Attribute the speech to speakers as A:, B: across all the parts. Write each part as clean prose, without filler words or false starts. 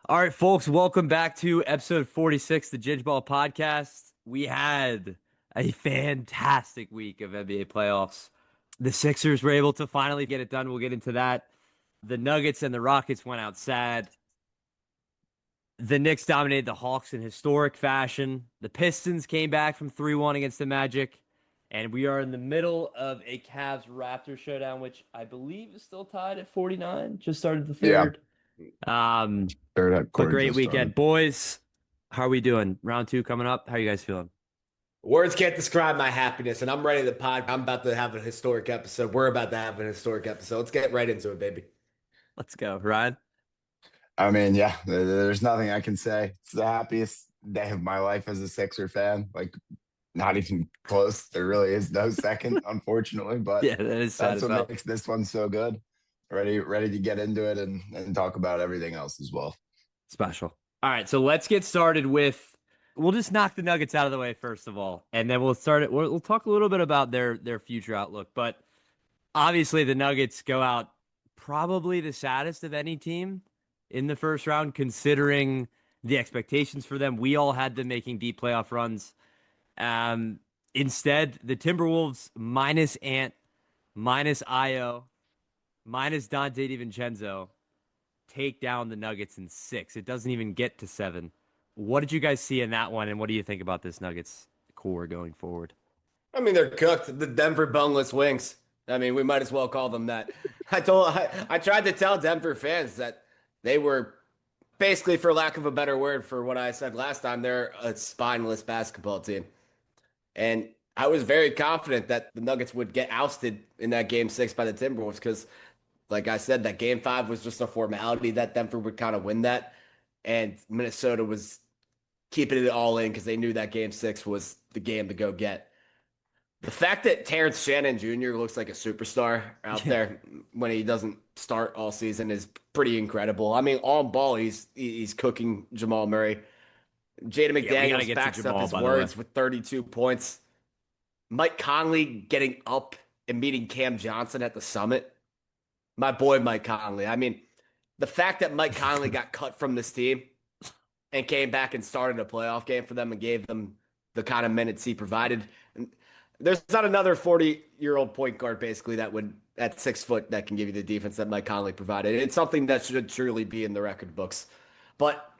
A: All right, folks, welcome back to episode 46, the Ginge Ball Podcast. We had a fantastic week of NBA playoffs. The Sixers were able to finally get it done. We'll get into that. The Nuggets and the Rockets went out sad. The Knicks dominated the Hawks in historic fashion. The Pistons came back from 3-1 against the Magic. And we are in the middle of a Cavs Raptors showdown, which I believe is still tied at 49. Just started the
B: Yeah,
A: third. Um,
B: third at
A: but
B: quarter
A: great
B: just
A: weekend.
B: started.
A: Boys, how are we doing? Round two coming up. How are you guys feeling?
C: Words can't describe my happiness, and I'm ready to pod. I'm about to have a historic episode. We're about to have an historic episode. Let's get right into it, baby.
A: Let's go, Ryan.
B: I mean, yeah, there's nothing I can say. It's the happiest day of my life as a Sixer fan. Like, not even close. There really is no second, unfortunately, but
A: Yeah, that is sad
B: that's
A: as
B: what
A: hell.
B: makes this one so good. Ready to get into it and talk about everything else as well.
A: Special. All right, so let's get started with. We'll just knock the Nuggets out of the way first of all, and then we'll start it. We'll talk a little bit about their future outlook. But obviously, the Nuggets go out probably the saddest of any team in the first round, considering the expectations for them. We all had them making deep playoff runs. Instead, the Timberwolves minus Ant, minus Io, minus Dante DiVincenzo take down the Nuggets in six. It doesn't even get to seven. What did you guys see in that one, and what do you think about this Nuggets core going forward?
C: I mean, they're cooked. The Denver boneless wings. I mean, we might as well call them that. I tried to tell Denver fans that they were basically, for lack of a better word, for what I said last time, they're a spineless basketball team. And I was very confident that the Nuggets would get ousted in that game six by the Timberwolves because, like I said, that game five was just a formality that Denver would kind of win that. And Minnesota was keeping it all in because they knew that game six was the game to go get. The fact that Terrence Shannon Jr. looks like a superstar out
A: Yeah,
C: there when he doesn't start all season is pretty incredible. I mean, on ball, he's cooking Jamal Murray. Jaden
A: yeah, we got to
C: McDaniels
A: get to
C: backs up
A: Jamal,
C: his
A: by the way.
C: words with 32 points. Mike Conley getting up and meeting Cam Johnson at the summit. My boy, Mike Conley. I mean, the fact that Mike Conley got cut from this team and came back and started a playoff game for them and gave them the kind of minutes he provided. And there's not another 40-year-old point guard basically that would at 6 foot that can give you the defense that Mike Conley provided. It's something that should truly be in the record books. But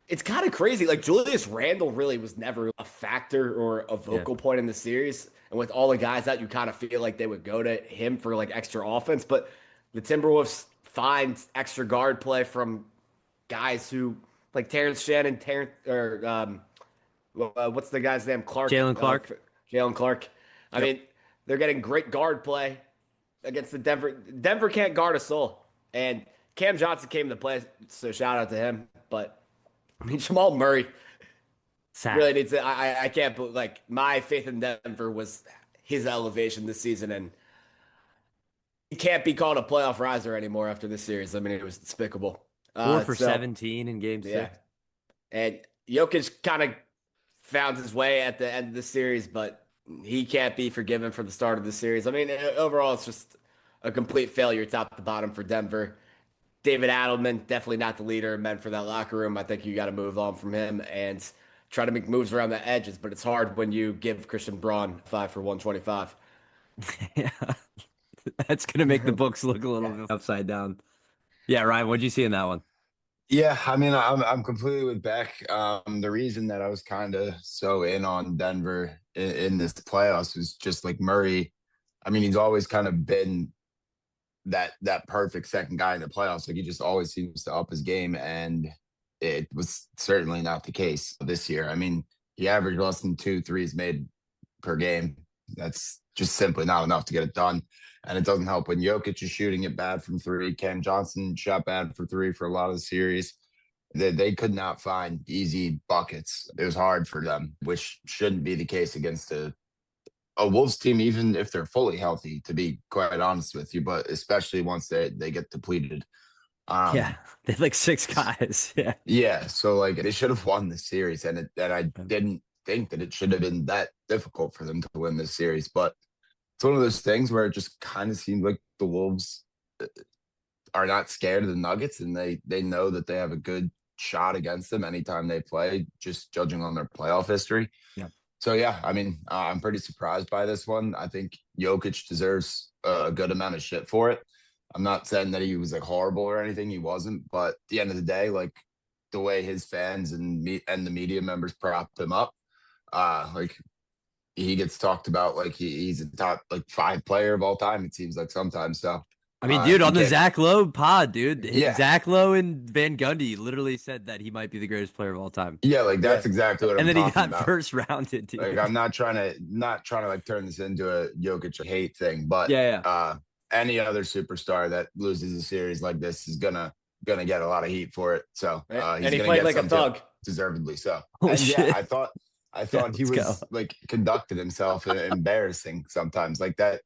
C: it's kind of crazy. Like Julius Randle really was never a factor or a
A: Yeah,
C: vocal point in the series. And with all the guys out, you kind of feel like they would go to him for like extra offense. But the Timberwolves find extra guard play from guys who like Terrence Shannon, Terrence or what's the guy's name? Clark,
A: Jalen Clark.
C: Jalen Clark. I
A: Yep.
C: mean, they're getting great guard play against the Denver. Denver can't guard a soul, and Cam Johnson came to play, so shout out to him. But I mean, Jamal Murray
A: Sad.
C: really needs to. I can't put like my faith in Denver was his elevation this season, and he can't be called a playoff riser anymore after this series. I mean, it was despicable.
A: Four for
C: So
A: 17 in game
C: yeah,
A: six.
C: and Jokic kind of found his way at the end of the series, but he can't be forgiven for the start of the series. I mean, overall, it's just a complete failure top to bottom for Denver. David Adelman, definitely not the leader meant for that locker room. I think you got to move on from him and try to make moves around the edges, but it's hard when you give Christian Braun 5 for 125.
A: Yeah, that's gonna make the books look a little bit upside down. Yeah, Ryan, what'd you see in that one?
B: Yeah, I mean, I'm completely with Beck. The reason that I was kind of so in on Denver in this playoffs was just like Murray. I mean, he's always kind of been that perfect second guy in the playoffs. Like he just always seems to up his game, and it was certainly not the case this year. I mean, he averaged less than two threes made per game. That's just simply not enough to get it done. And it doesn't help when Jokic is shooting it bad from three. Cam Johnson shot bad for three for a lot of the series. They could not find easy buckets. It was hard for them, which shouldn't be the case against a Wolves team, even if they're fully healthy, to be quite honest with you, but especially once they get depleted.
A: Yeah,
B: Um,
A: they had like six guys. Yeah.
B: yeah, so like they should have won this series, and I didn't think that it should have been that difficult for them to win this series, but it's one of those things where it just kind of seems like the Wolves are not scared of the Nuggets, and they know that they have a good shot against them anytime they play, just judging on their playoff history.
A: Yeah.
B: So yeah, I mean, I'm pretty surprised by this one. I think Jokic deserves a good amount of shit for it. I'm not saying that he was like horrible or anything. He wasn't, but at the end of the day, like the way his fans and the media members propped him up, like he gets talked about like he's a top like 5 player of all time. It seems like sometimes. So
A: I mean, dude, on the
B: can't-
A: Zach Lowe pod, dude,
B: Yeah.
A: Zach Lowe and Van Gundy literally said that he might be the greatest player of all time.
B: yeah, like that's exactly what
A: And
B: I'm
A: then he
B: talking
A: got
B: about.
A: first rounded, dude.
B: Like I'm not trying to like turn this into a Jokic hate thing, but
A: Yeah.
B: any other superstar that loses a series like this is gonna get a lot of heat for it. So he's
C: and he
B: gonna
C: played
B: get
C: like a
B: some
C: thug.
B: deservedly so.
A: Holy
B: And yeah,
A: shit.
B: I thought he
A: let's
B: was
A: go.
B: like conducted himself embarrassing sometimes. Like that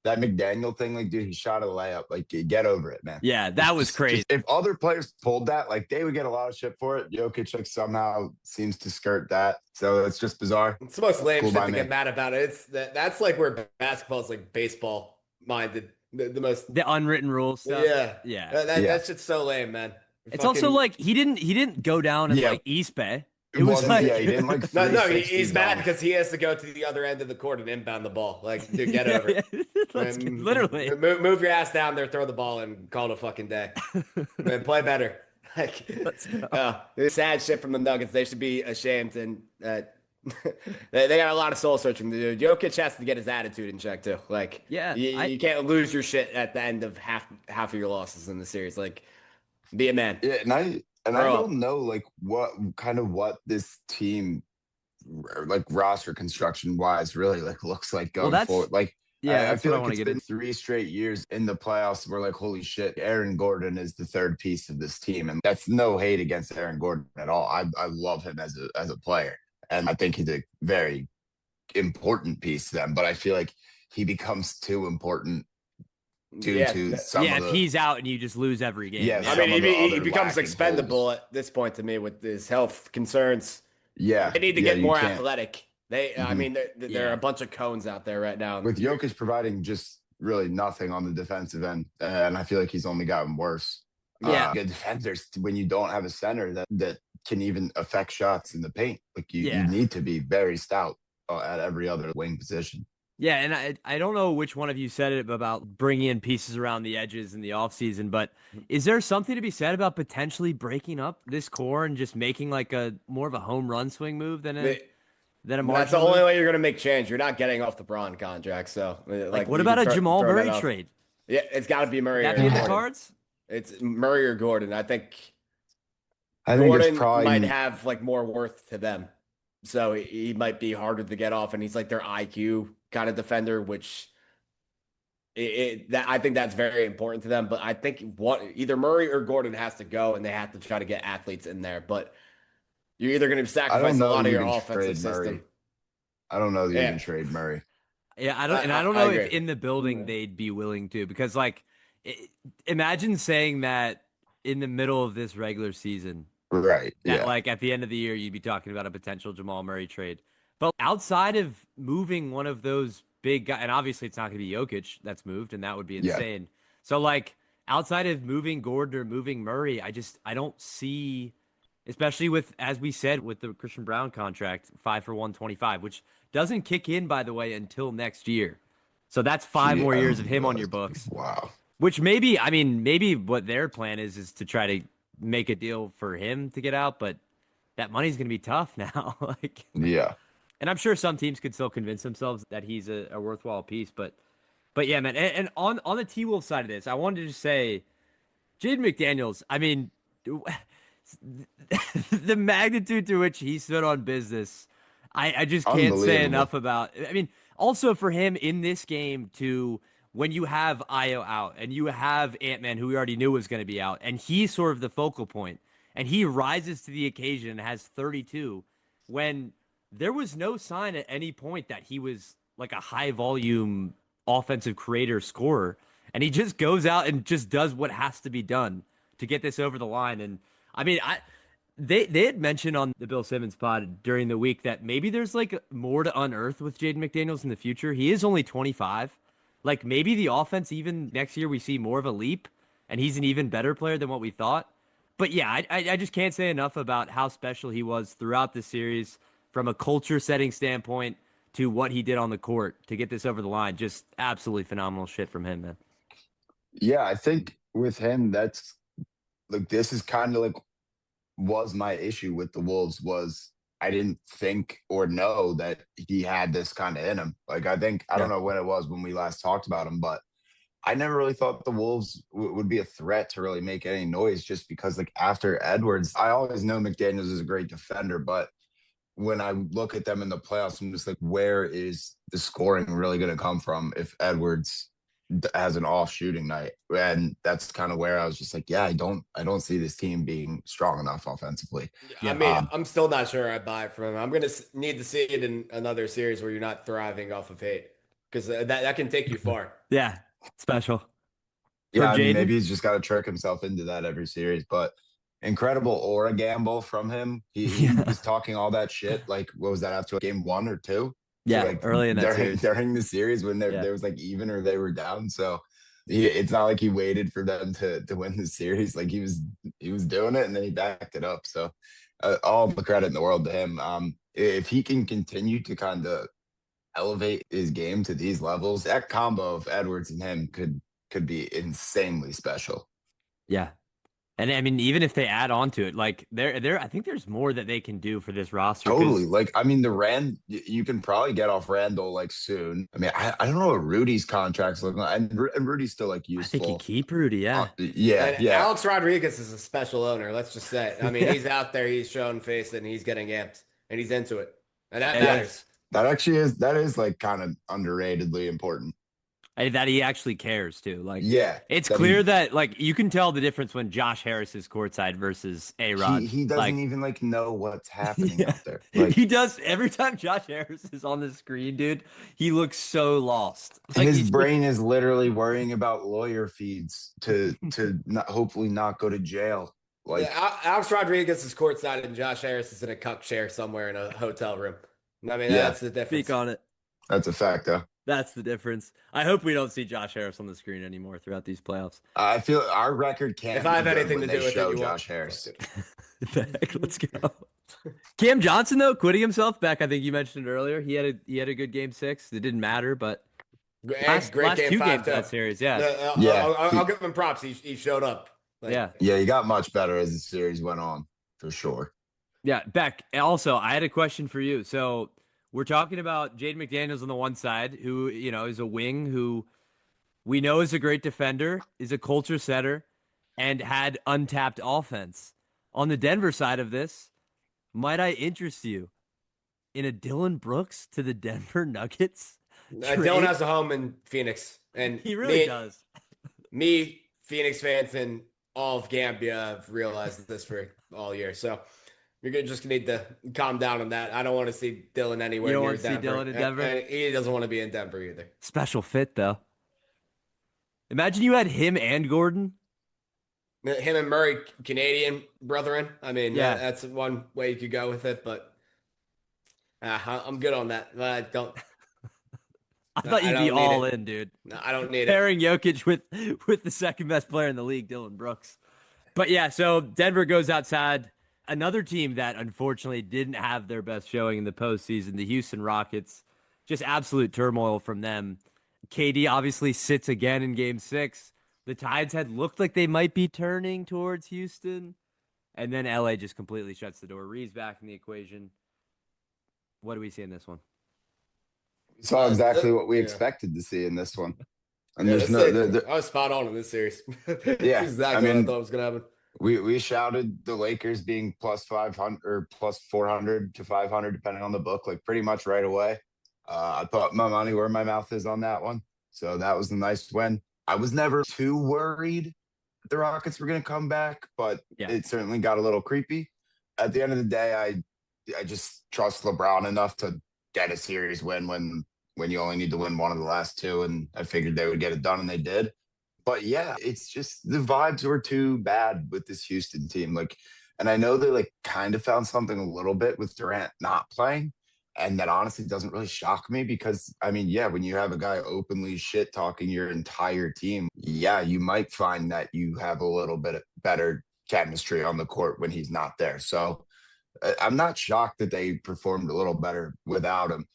B: McDaniel thing, like dude, he shot a layup. Like get over it, man.
A: Yeah, that was crazy.
B: If other players pulled that, like they would get a lot of shit for it. Jokic like somehow seems to skirt that, so it's just bizarre.
C: It's the most lame
B: Cool
C: shit
B: by
C: to
B: me.
C: get mad about. It's that's like where basketball is like baseball minded. The most.
A: The unwritten rules stuff.
C: Yeah.
A: Yeah.
C: That shit's so lame, man.
A: It's also like he didn't go down in
B: Yeah.
A: like East Bay. It
B: It
A: was
B: wasn't-
A: like
B: yeah, he didn't like
C: No,
B: 360
C: he's mad
B: dunk.
C: because he has to go to the other end of the court and inbound the ball. Like, dude, get over it.
A: Literally.
C: Move your ass down there, throw the ball, and call it a fucking day. Man, play better. Like,
A: Let's go.
C: this sad shit from the Nuggets. They should be ashamed, and they got a lot of soul searching to do. Jokic has to get his attitude in check too. Like,
A: Yeah,
C: you can't lose your shit at the end of half of your losses in the series. Like, be a man.
B: Yeah, and I
C: Grow up.
B: don't know like what this team like roster construction wise really like looks like going
A: that's-
B: forward. Like
A: Yeah,
B: I
A: that's
B: feel
A: what I
B: like
A: want
B: it's
A: to get
B: been 3 straight years in the playoffs where like holy shit, Aaron Gordon is the third piece of this team, and that's no hate against Aaron Gordon at all. I love him as a player, and I think he's a very important piece to them. But I feel like he becomes too important due to some
A: Yeah,
B: of
A: if
B: the
A: he's out and you just lose every game.
B: Yeah,
C: I
B: some
C: mean,
B: of the
C: he
B: other
C: becomes
B: lacking
C: expendable
B: holes.
C: at this point to me with his health concerns.
B: yeah.
C: They need to
B: yeah,
C: get
B: you
C: more
B: can't-
C: athletic. I
B: Mhm.
C: mean, there
A: Yeah.
C: are a bunch of cones out there right now.
B: with Jokic providing just really nothing on the defensive end, and I feel like he's only gotten worse.
A: Yeah.
B: Good defenders when you don't have a center that can even affect shots in the paint. Like you need to be very stout at every other wing position.
A: Yeah, and I don't know which one of you said it about bringing in pieces around the edges in the offseason, but is there something to be said about potentially breaking up this core and just making like a more of a home run swing move than a
C: That's the
A: marginal
C: only
A: move?
C: way you're going to make change. You're not getting off the Braun contract. So,
A: Like, what
C: you
A: about
C: can
A: a Jamal
C: throw that
A: Murray
C: off.
A: trade?
C: Yeah, it's got to be Murray.
A: Would that
C: or
A: be in the
C: Gordon.
A: cards?
C: It's Murray or Gordon. I think
B: I think
C: Gordon
B: it's probably
C: might have like more worth to them, so he might be harder to get off, and he's like their IQ kind of defender, which I think that's very important to them. But I think either Murray or Gordon has to go, and they have to try to get athletes in there. But you're either going to sacrifice a
B: know
C: lot
B: that
C: of
B: you
C: your
B: can
C: offensive
B: trade Murray.
C: system.
B: I don't know that you
C: Yeah.
B: can trade Murray.
A: Yeah, I don't, and
C: I-
A: I don't
C: I
A: know if
C: agree.
A: in the building they'd be willing to, because like, imagine saying that in the middle of this regular season,
B: Right.
A: that
B: Yeah.
A: like at the end of the year you'd be talking about a potential Jamal Murray trade. But outside of moving one of those big guys, and obviously it's not going to be Jokic that's moved, and that would be
B: Yeah.
A: insane. So like outside of moving Gordon or moving Murray, I don't see, especially with, as we said, with the Christian Brown contract, 5 for 125, which doesn't kick in, by the way, until next year. So that's 5 more years of him on your books.
B: Wow.
A: Which maybe what their plan is to try to make a deal for him to get out, but that money's going to be tough now. Like,
B: Yeah.
A: and I'm sure some teams could still convince themselves that he's a worthwhile piece, but yeah, man. And on the T-Wolf side of this, I wanted to just say, Jaden McDaniels, I mean, the magnitude to which he stood on business, I just can't say
B: Unbelievable.
A: enough about. I mean, also for him in this game to, when you have Io out and you have Ant-Man, who we already knew was going to be out, and he's sort of the focal point, and he rises to the occasion and has 32, when there was no sign at any point that he was like a high volume offensive creator scorer, and he just goes out and just does what has to be done to get this over the line. And I mean, they had mentioned on the Bill Simmons pod during the week that maybe there's like more to unearth with Jaden McDaniels in the future. He is only 25. Like maybe the offense even next year we see more of a leap, and he's an even better player than what we thought. But yeah, I just can't say enough about how special he was throughout the series from a culture setting standpoint to what he did on the court to get this over the line. Just absolutely phenomenal shit from him, man.
B: Yeah, I think with him, that's like this is kind of like was my issue with the Wolves was I didn't think or know that he had this kind of in him. Like I don't
A: Yeah.
B: know when it was when we last talked about him, but I never really thought the Wolves would be a threat to really make any noise just because like after Edwards, I always know McDaniels is a great defender, but when I look at them in the playoffs, I'm just like, where is the scoring really going to come from if Edwards has an off shooting night? And that's kind of where I was just like, yeah, I don't see this team being strong enough offensively.
C: I
A: Yeah.
C: mean, I'm still not sure I buy it from him. I'm going to need to see it in another series where you're not thriving off of hate because that can take you far.
A: Yeah. Special. For
B: Yeah, I mean,
A: Jaden?
B: maybe he's just got to trick himself into that every series, but incredible aura gamble from him. He
A: Yeah.
B: was talking all that shit. Like, what was that after game 1 or 2? So
A: Yeah.
B: like
A: Early in that series.
B: during the series when
A: Yeah.
B: there was like even or they were down. So it's not like he waited for them to win the series. Like he was doing it and then he backed it up. So all the credit in the world to him. If he can continue to kind of elevate his game to these levels, that combo of Edwards and him could be insanely special.
A: Yeah. And I mean, even if they add on to it, like I think there's more that they can do for this roster.
B: Totally. Like, I mean, you can probably get off Randall like soon. I mean, I don't know what Rudy's contract's looking like. And Rudy's still like
A: I think you
B: useful.
A: keep Rudy. Yeah.
B: Yeah.
C: And
B: Yeah.
C: Alex Rodriguez is a special owner. Let's just say. I mean, he's out there, he's showing face, and he's getting amped, and he's into it, and that matters.
B: That is like kind of underratedly important.
A: That he actually cares too. Like,
B: Yeah.
A: it's
B: that
A: clear that like you can tell the difference when Josh Harris is courtside versus A-Rod.
B: he doesn't
A: Like,
B: even like know what's happening
A: yeah.
B: out there. Like
A: He does every time Josh Harris is on the screen, dude. He looks so lost. Like
B: his brain is literally worrying about lawyer fees to not, hopefully not go to jail. Like
C: Yeah, Alex Rodriguez is courtside, and Josh Harris is in a cuck chair somewhere in a hotel room. I mean,
B: Yeah.
C: that's the difference.
A: Speak on it.
B: that's a fact, though.
A: That's the difference. I hope we don't see Josh Harris on the screen anymore throughout these playoffs.
B: I feel our record can't.
C: If I have
B: be good
C: anything
B: when
C: to do
B: they
C: with it,
B: show
C: you won't.
B: Josh Harris.
A: Beck, let's go. Cam Johnson though, quitting himself. Beck, I think you mentioned it earlier. He had a good game 6. It didn't matter, but last
C: Great game
A: 2
C: 5
A: games
C: too.
A: of that series, yeah.
B: Yeah.
C: I'll give him props. He showed up. Like,
A: Yeah.
B: Yeah, he got much better as the series went on, for sure.
A: Yeah, Beck, also, I had a question for you. So we're talking about Jaden McDaniels on the one side, who, is a wing who we know is a great defender, is a culture setter, and had untapped offense. On the Denver side of this, might I interest you in a Dylan Brooks to the Denver Nuggets?
C: Dylan has a home in Phoenix, and
A: He really does.
C: Me, Phoenix fans, and all of Gambia have realized this for all year. So you're just gonna need to calm down on that. I don't want to see Dylan anywhere
A: You don't
C: near
A: want to see
C: Denver.
A: Dylan in Denver?
C: And he doesn't want to be in Denver either.
A: Special fit, though. Imagine you had him and Gordon.
C: Him and Murray, Canadian brethren. I mean,
A: Yeah.
C: that's one way you could go with it, but I'm good on that. I don't.
A: I thought you'd
C: I
A: be
C: don't need
A: all
C: it.
A: in, dude.
C: No, I don't need it.
A: Pairing Jokic with the second best player in the league, Dylan Brooks. But yeah, so Denver goes outside. Another team that unfortunately didn't have their best showing in the postseason, the Houston Rockets. Just absolute turmoil from them. KD obviously sits again in game 6. The Tides had looked like they might be turning towards Houston. And then LA just completely shuts the door. Reeves back in the equation. What do we see in this one?
B: We saw exactly what we expected to see in this one. And
C: Yeah,
B: there's no,
C: I was spot on in this series.
B: Yeah,
C: exactly
B: I
C: what
B: mean,
C: I thought was gonna happen.
B: we shouted the Lakers being plus 500 or plus 400 to 500, depending on the book, like pretty much right away. I put my money where my mouth is on that one. So that was a nice win. I was never too worried that the Rockets were going to come back, but it certainly got a little creepy. At the end of the day, I just trust LeBron enough to get a series win when you only need to win one of the last 2, and I figured they would get it done, and they did. But yeah, it's just the vibes were too bad with this Houston team. Like, and I know they like kind of found something a little bit with Durant not playing. And that honestly doesn't really shock me because, I mean, yeah, when you have a guy openly shit talking your entire team, yeah, you might find that you have a little bit better chemistry on the court when he's not there. So I'm not shocked that they performed a little better without him.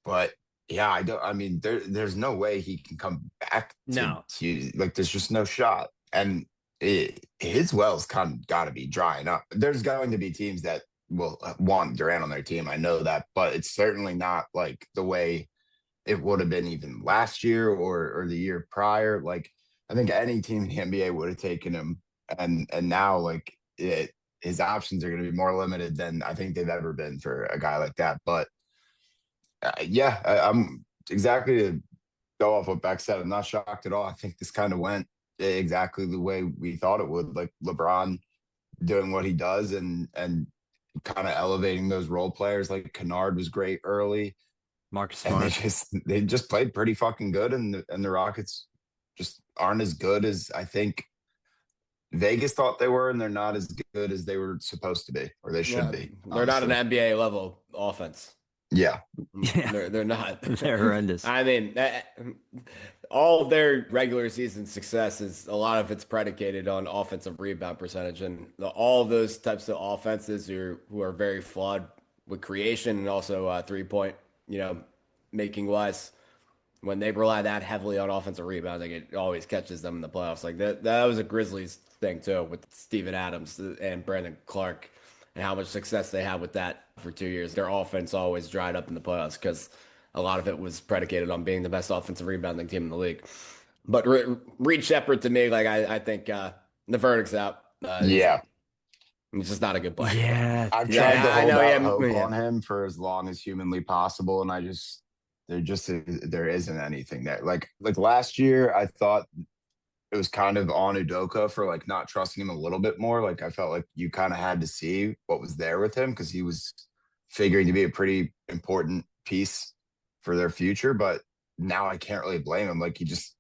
B: But yeah, I don't. I mean, there's no way he can come back
A: No.
B: to like. There's just no shot, and his well's kind of got to be drying up. There's going to be teams that will want Durant on their team. I know that, but it's certainly not like the way it would have been even last year or the year prior. Like I think any team in the NBA would have taken him, and now like his options are going to be more limited than I think they've ever been for a guy like that. But yeah, I'm exactly to go off what Beck said. I'm not shocked at all. I think this kind of went exactly the way we thought it would. Like LeBron doing what he does and kind of elevating those role players. Like Kennard was great early,
A: Marcus
B: and
A: Smart.
B: they just played pretty fucking good. And the Rockets just aren't as good as I think Vegas thought they were, and they're not as good as they were supposed to be or they should be.
C: They're not an
B: Honestly.
C: NBA level offense.
B: Yeah.
A: Yeah.
C: They're not.
A: They're horrendous.
C: I mean, all of their regular season success is a lot of it's predicated on offensive rebound percentage, and all of those types of offenses who are very flawed with creation and also 3-point, making wise. When they rely that heavily on offensive rebounding, it always catches them in the playoffs. Like that was a Grizzlies thing too with Steven Adams and Brandon Clark and how much success they had with that for 2 years. Their offense always dried up in the playoffs because a lot of it was predicated on being the best offensive rebounding team in the league. But Reed Shepard, to me, like I think the verdict's out.
B: Yeah.
C: He's just not a good player.
A: Yeah.
B: I've tried to hold out hope
C: yeah.
B: on him for as long as humanly possible, and there isn't anything there. Like last year, I thought it was kind of on Udoka for like not trusting him a little bit more. Like I felt like you kind of had to see what was there with him because he was figuring to be a pretty important piece for their future. But now I can't really blame him. Like he just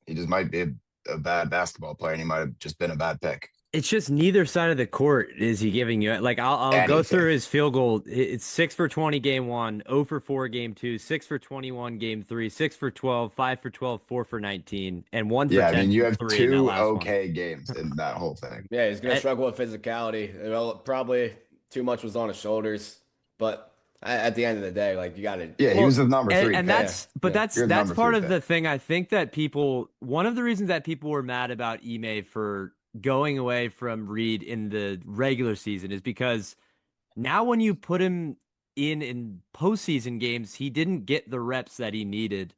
B: might be a bad basketball player, and he might have just been a bad pick.
A: It's just neither side of the court is he giving you. Like I'll go through his field goal. It's 6 for 20 game 1, 0 for 4 game 2, 6 for 21 game 3, 6 for 12, 5 for 12, 4 for 19, and 1 for 10.
B: I mean, you have two
A: okay
B: games in that whole thing.
C: Yeah, he's gonna struggle with physicality. Well, probably too much was on his shoulders, but at the end of the day, like you got to.
B: Yeah, he was the number 3,
A: and that's part of the thing. I think that one of the reasons that people were mad about Ime for going away from Reed in the regular season is because now when you put him in postseason games, he didn't get the reps that he needed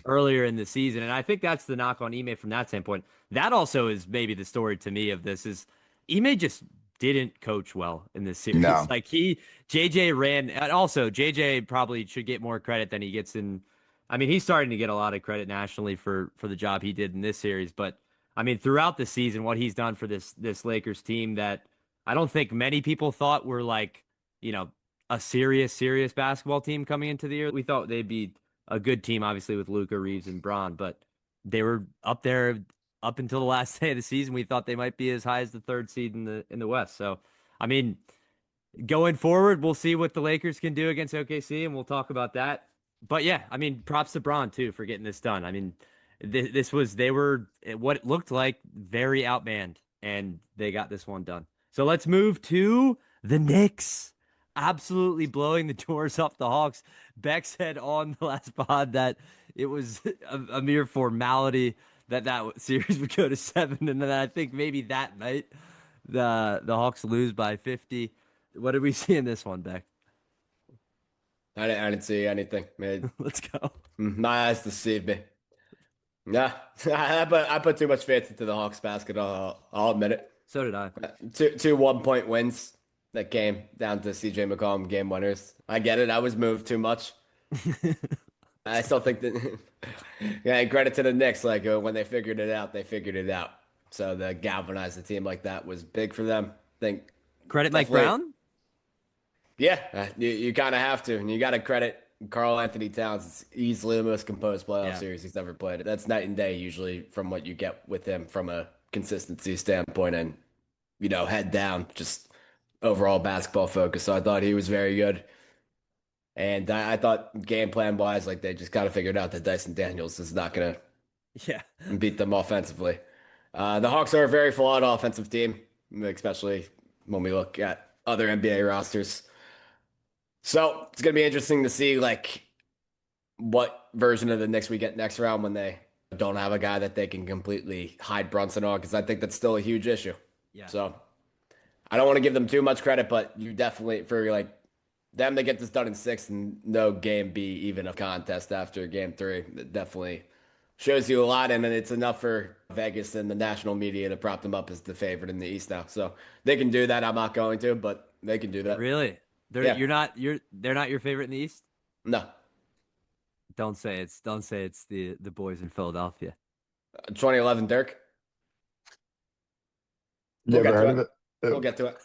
A: earlier in the season. And I think that's the knock on Ime from that standpoint. That also is maybe the story to me of this is Ime just didn't coach well in this series.
B: No.
A: Like JJ ran, and also JJ probably should get more credit than he gets in. I mean, he's starting to get a lot of credit nationally for the job he did in this series, but I mean, throughout the season, what he's done for this Lakers team that I don't think many people thought were like, a serious basketball team coming into the year. We thought they'd be a good team, obviously, with Luka, Reeves, and Braun, but they were up there up until the last day of the season. We thought they might be as high as the 3rd seed in the West. So, I mean, going forward, we'll see what the Lakers can do against OKC, and we'll talk about that. But yeah, I mean, props to Braun too for getting this done. I mean, they were what it looked like very outmanned, and they got this one done. So let's move to the Knicks. Absolutely blowing the doors off the Hawks. Beck said on the last pod that it was a mere formality that series would go to 7, and then I think maybe that night the Hawks lose by 50. What did we see in this one, Beck?
C: I didn't see anything, man.
A: Let's go.
C: My eyes deceived me. Yeah, I put too much faith into the Hawks basket. I'll admit it.
A: So did I.
C: Two 1-point wins that came down to CJ McCollum game winners. I get it. I was moved too much. I still think that. Yeah, credit to the Knicks. Like when they figured it out, they figured it out. So to galvanize the team like that was big for them. I think
A: credit Mike Brown.
C: Yeah, you kind of have to, and you got to credit Karl Anthony Towns. It's easily the most composed playoff series he's ever played. That's night and day usually from what you get with him from a consistency standpoint and, head down, just overall basketball focus. So I thought he was very good. And I thought game plan wise, like they just kind of figured out that Dyson Daniels is not going to beat them offensively. The Hawks are a very flawed offensive team. especially when we look at other NBA rosters. So it's gonna be interesting to see like what version of the Knicks we get next round when they don't have a guy that they can completely hide Brunson on, because I think that's still a huge issue.
A: Yeah.
C: So I don't want to give them too much credit, but you definitely for like them to get this done in six and no game B even a contest after game three, it definitely shows you a lot, and then it's enough for Vegas and the national media to prop them up as the favorite in the East now. So they can do that. I'm not going to, but they can do that.
A: Really?
C: Yeah.
A: They're not your favorite in the East?
C: No.
A: Don't say it's the boys in Philadelphia.
C: 2011 Dirk.
B: You
C: We'll
B: ever
C: get to
B: heard
C: it.
B: of it?
C: We'll get to it.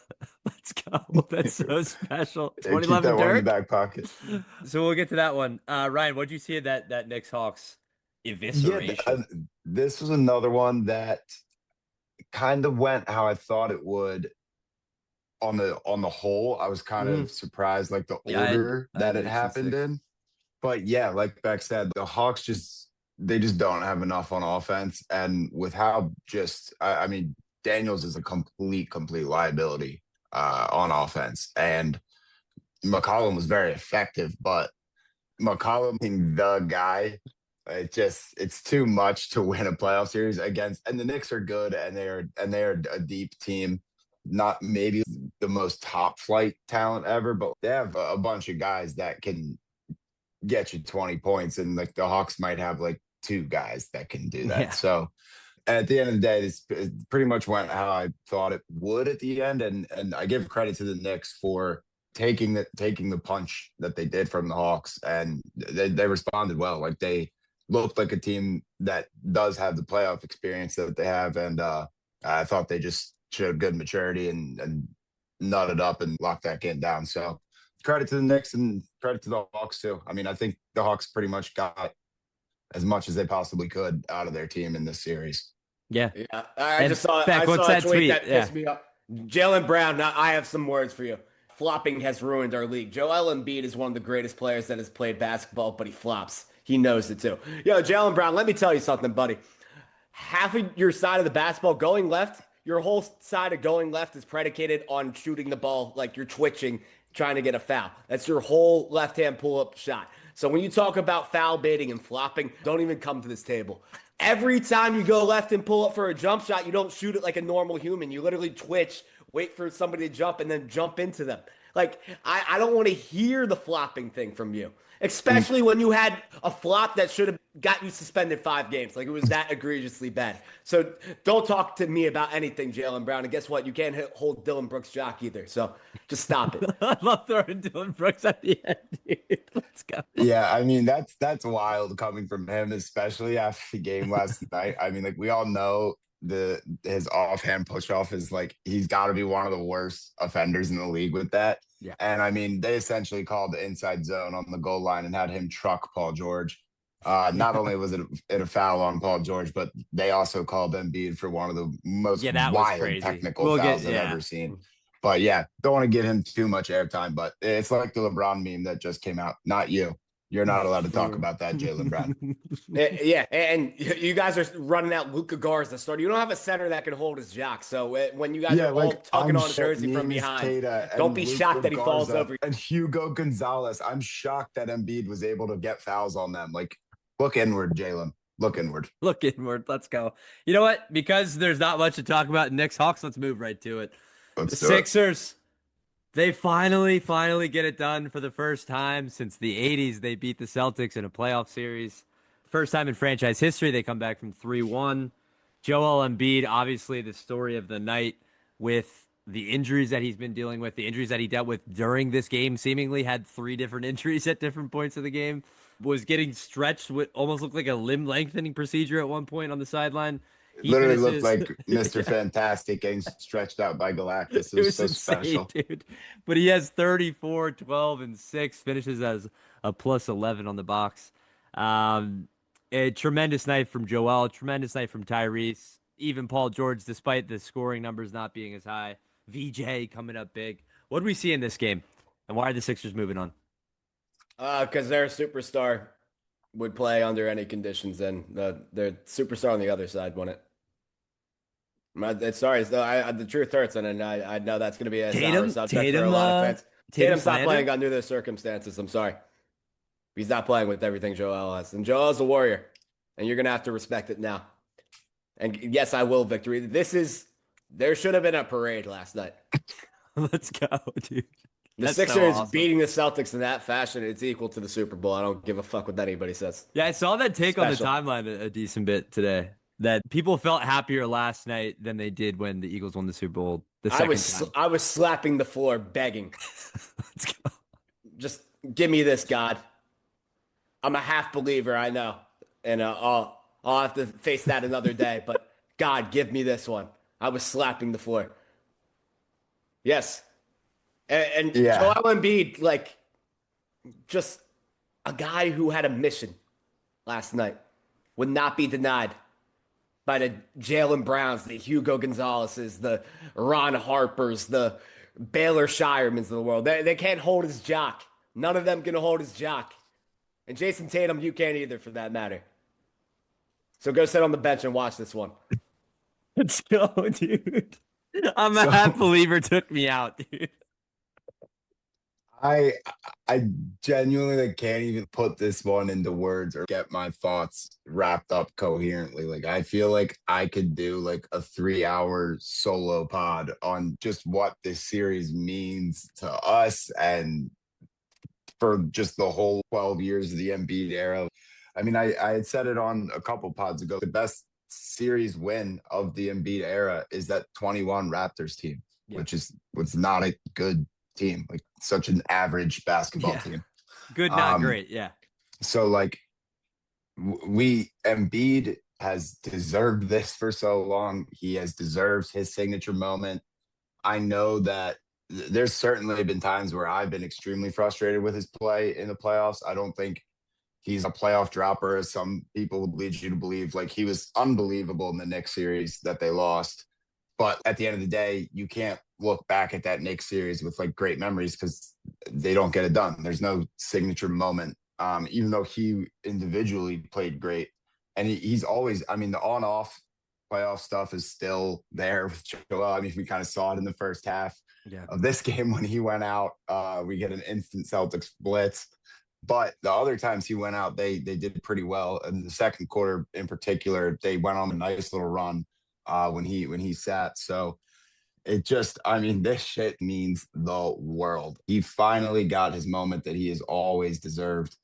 A: Let's go. That's so special.
B: Yeah, keep
A: 2011
B: that one in the
A: Dirk.
B: back pocket.
A: So we'll get to that one. Ryan, what'd you see of that Knicks Hawks
B: Yeah,
A: evisceration?
B: this was another one that kind of went how I thought it would on the whole. I was kind
A: Mhm.
B: of surprised, like the
A: Yeah,
B: order
A: I had
B: that
A: the
B: it
A: Knicks in
B: happened
A: 6.
B: in. But yeah, like Beck said, the Hawks they just don't have enough on offense. And with how I mean, Daniels is a complete liability on offense. And McCollum was very effective, but McCollum being the guy, it's too much to win a playoff series against. And the Knicks are good, and they're a deep team. Not maybe the most top flight talent ever, but they have a bunch of guys that can get you 20 points, and like the Hawks might have like two guys that can do that.
A: Yeah.
B: So at the end of the day, this it pretty much went how I thought it would at the end, and I give credit to the Knicks for taking the punch that they did from the Hawks, and they responded well. Like they looked like a team that does have the playoff experience that they have, and I thought they just showed good maturity and nutted up and locked that game down. So credit to the Knicks and credit to the Hawks too. I mean, I think the Hawks pretty much got as much as they possibly could out of their team in this series.
A: Yeah.
C: Yeah,
A: And Beck,
C: I
A: what's
C: saw a
A: that
C: tweet
A: tweet?
C: that
A: Yeah.
C: pissed me off. Jalen Brown. Now I have some words for you. Flopping has ruined our league. Joel Embiid is one of the greatest players that has played basketball, but he flops. He knows it too. Yo, Jalen Brown, let me tell you something, buddy. Half of your side of the basketball going left, your whole side of going left is predicated on shooting the ball like you're twitching, trying to get a foul. That's your whole left hand pull up shot. So when you talk about foul baiting and flopping, don't even come to this table. Every time you go left and pull up for a jump shot, you don't shoot it like a normal human. You literally twitch, wait for somebody to jump, and then jump into them. Like, I don't want to hear the flopping thing from you, especially when you had a flop that should have got you suspended 5 games. Like, it was that egregiously bad. So don't talk to me about anything, Jalen Brown. And guess what? You can't hold Dylan Brooks' jock either. So just stop it.
A: I love throwing Dylan Brooks at the end, dude. Let's go.
B: Yeah, I mean that's wild coming from him, especially after the game last night. I mean, like we all know his offhand push off is like he's got to be one of the worst offenders in the league with that.
A: Yeah.
B: And I mean, they essentially called the inside zone on the goal line and had him truck Paul George. Not only was it a foul on Paul George, but they also called Embiid for one of the most
A: That was
B: wild
A: crazy.
B: technical fouls I've ever seen. But yeah, don't want to give him too much airtime. But it's like the LeBron meme that just came out. Not you. You're not allowed to talk about that, Jalen Brown.
C: Yeah, and you guys are running out Luka Garza starter. You don't have a center that can hold his jock. So when you guys are all tugging on Jersey from behind, don't be shocked that he falls over.
B: And Hugo Gonzalez, I'm shocked that Embiid was able to get fouls on them. Like, look inward, Jalen. Look inward.
A: Look inward. Let's go. You know what? Because there's not much to talk about in Knicks Hawks, let's move right to it. The Sixers, they finally get it done for the first time since the 80s. They beat the Celtics in a playoff series. First time in franchise history, they come back from 3-1. Joel Embiid, obviously the story of the night with the injuries that he's been dealing with, the injuries that he dealt with during this game, seemingly had 3 different injuries at different points of the game, was getting stretched with almost looked like a limb lengthening procedure at one point on the sideline.
B: He literally looked like Mr. Fantastic getting stretched out by Galactus. It was so
A: insane,
B: special.
A: Dude. But he has 34, 12, and 6, finishes as a plus 11 on the box. A tremendous night from Joel, tremendous night from Tyrese, even Paul George, despite the scoring numbers not being as high. VJ coming up big. What do we see in this game? And why are the Sixers moving on?
C: Because their superstar would play under any conditions, and their superstar on the other side won it. Sorry, the truth hurts, and I know that's going to be a sour
A: Tatum,
C: subject for a
A: Tatum,
C: lot of fans.
A: Tatum
C: Tatum's not
A: slander.
C: playing under the circumstances. I'm sorry. He's not playing with everything Joel has. And Joel's a warrior, and you're going to have to respect it now. And yes, I will, victory. There should have been a parade last night.
A: Let's go, dude.
C: The
A: That's so
C: Sixers
A: awesome.
C: beating the Celtics in that fashion, it's equal to the Super Bowl. I don't give a fuck what anybody says.
A: Yeah, I saw that take on the
C: Special.
A: timeline a decent bit today. That people felt happier last night than they did when the Eagles won the Super Bowl the second time.
C: I was slapping the floor, begging,
A: Let's go.
C: just give me this, God. I'm a half believer, I know, and I'll have to face that another day. But God, give me this one. I was slapping the floor. Yes, and
B: Yeah.
C: Joel Embiid, like, just a guy who had a mission last night, would not be denied by the Jalen Browns, the Hugo Gonzalez's, the Ron Harpers, the Baylor Shiremans of the world. They can't hold his jock. None of them can hold his jock. And Jason Tatum, you can't either, for that matter. So go sit on the bench and watch this one.
A: Let's go, dude. I'm a half believer took me out, dude.
B: I genuinely can't even put this one into words or get my thoughts wrapped up coherently. Like, I feel like I could do like a 3-hour solo pod on just what this series means to us and for just the whole 12 years of the Embiid era. I mean, I had said it on a couple pods ago. The best series win of the Embiid era is that 21 Raptors team, which was not a good team, like such an average basketball team.
A: Good, not great. Yeah.
B: So like Embiid has deserved this for so long. He has deserved his signature moment. I know that there's certainly been times where I've been extremely frustrated with his play in the playoffs. I don't think he's a playoff dropper, as some people would lead you to believe. Like, he was unbelievable in the Knicks series that they lost. But at the end of the day, you can't look back at that Knicks series with like great memories because they don't get it done. There's no signature moment, even though he individually played great. And he's always, I mean, the on-off playoff stuff is still there with Joel. I mean, we kind of saw it in the first half of this game when he went out. We get an instant Celtics blitz. But the other times he went out, they did pretty well. In the second quarter in particular, they went on a nice little run when he sat. So it just, I mean, this shit means the world. He finally got his moment that he has always deserved.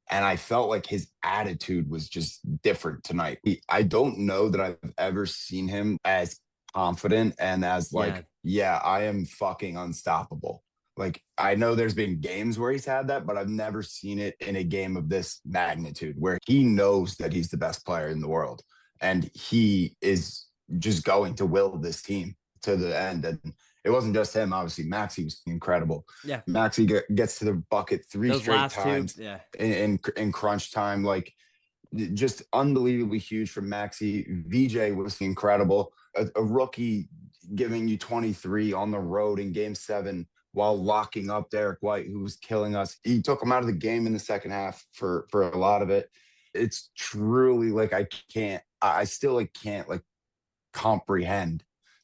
B: And I felt like his attitude was just different tonight. I don't know that I've ever seen him as confident and as like, yeah, I am fucking unstoppable. Like, I know there's been games where he's had that, but I've never seen it in a game of this magnitude where he knows that he's the best player in the world. And he is just going to will this team to the end. And it wasn't just him. Obviously, Maxey was incredible.
A: Yeah.
B: Maxey gets to the bucket those straight times in crunch time. Like, just unbelievably huge from Maxey. VJ was incredible. A rookie giving you 23 on the road in game 7 while locking up Derek White, who was killing us. He took him out of the game in the second half for a lot of it. It's truly like, I still like can't like comprehend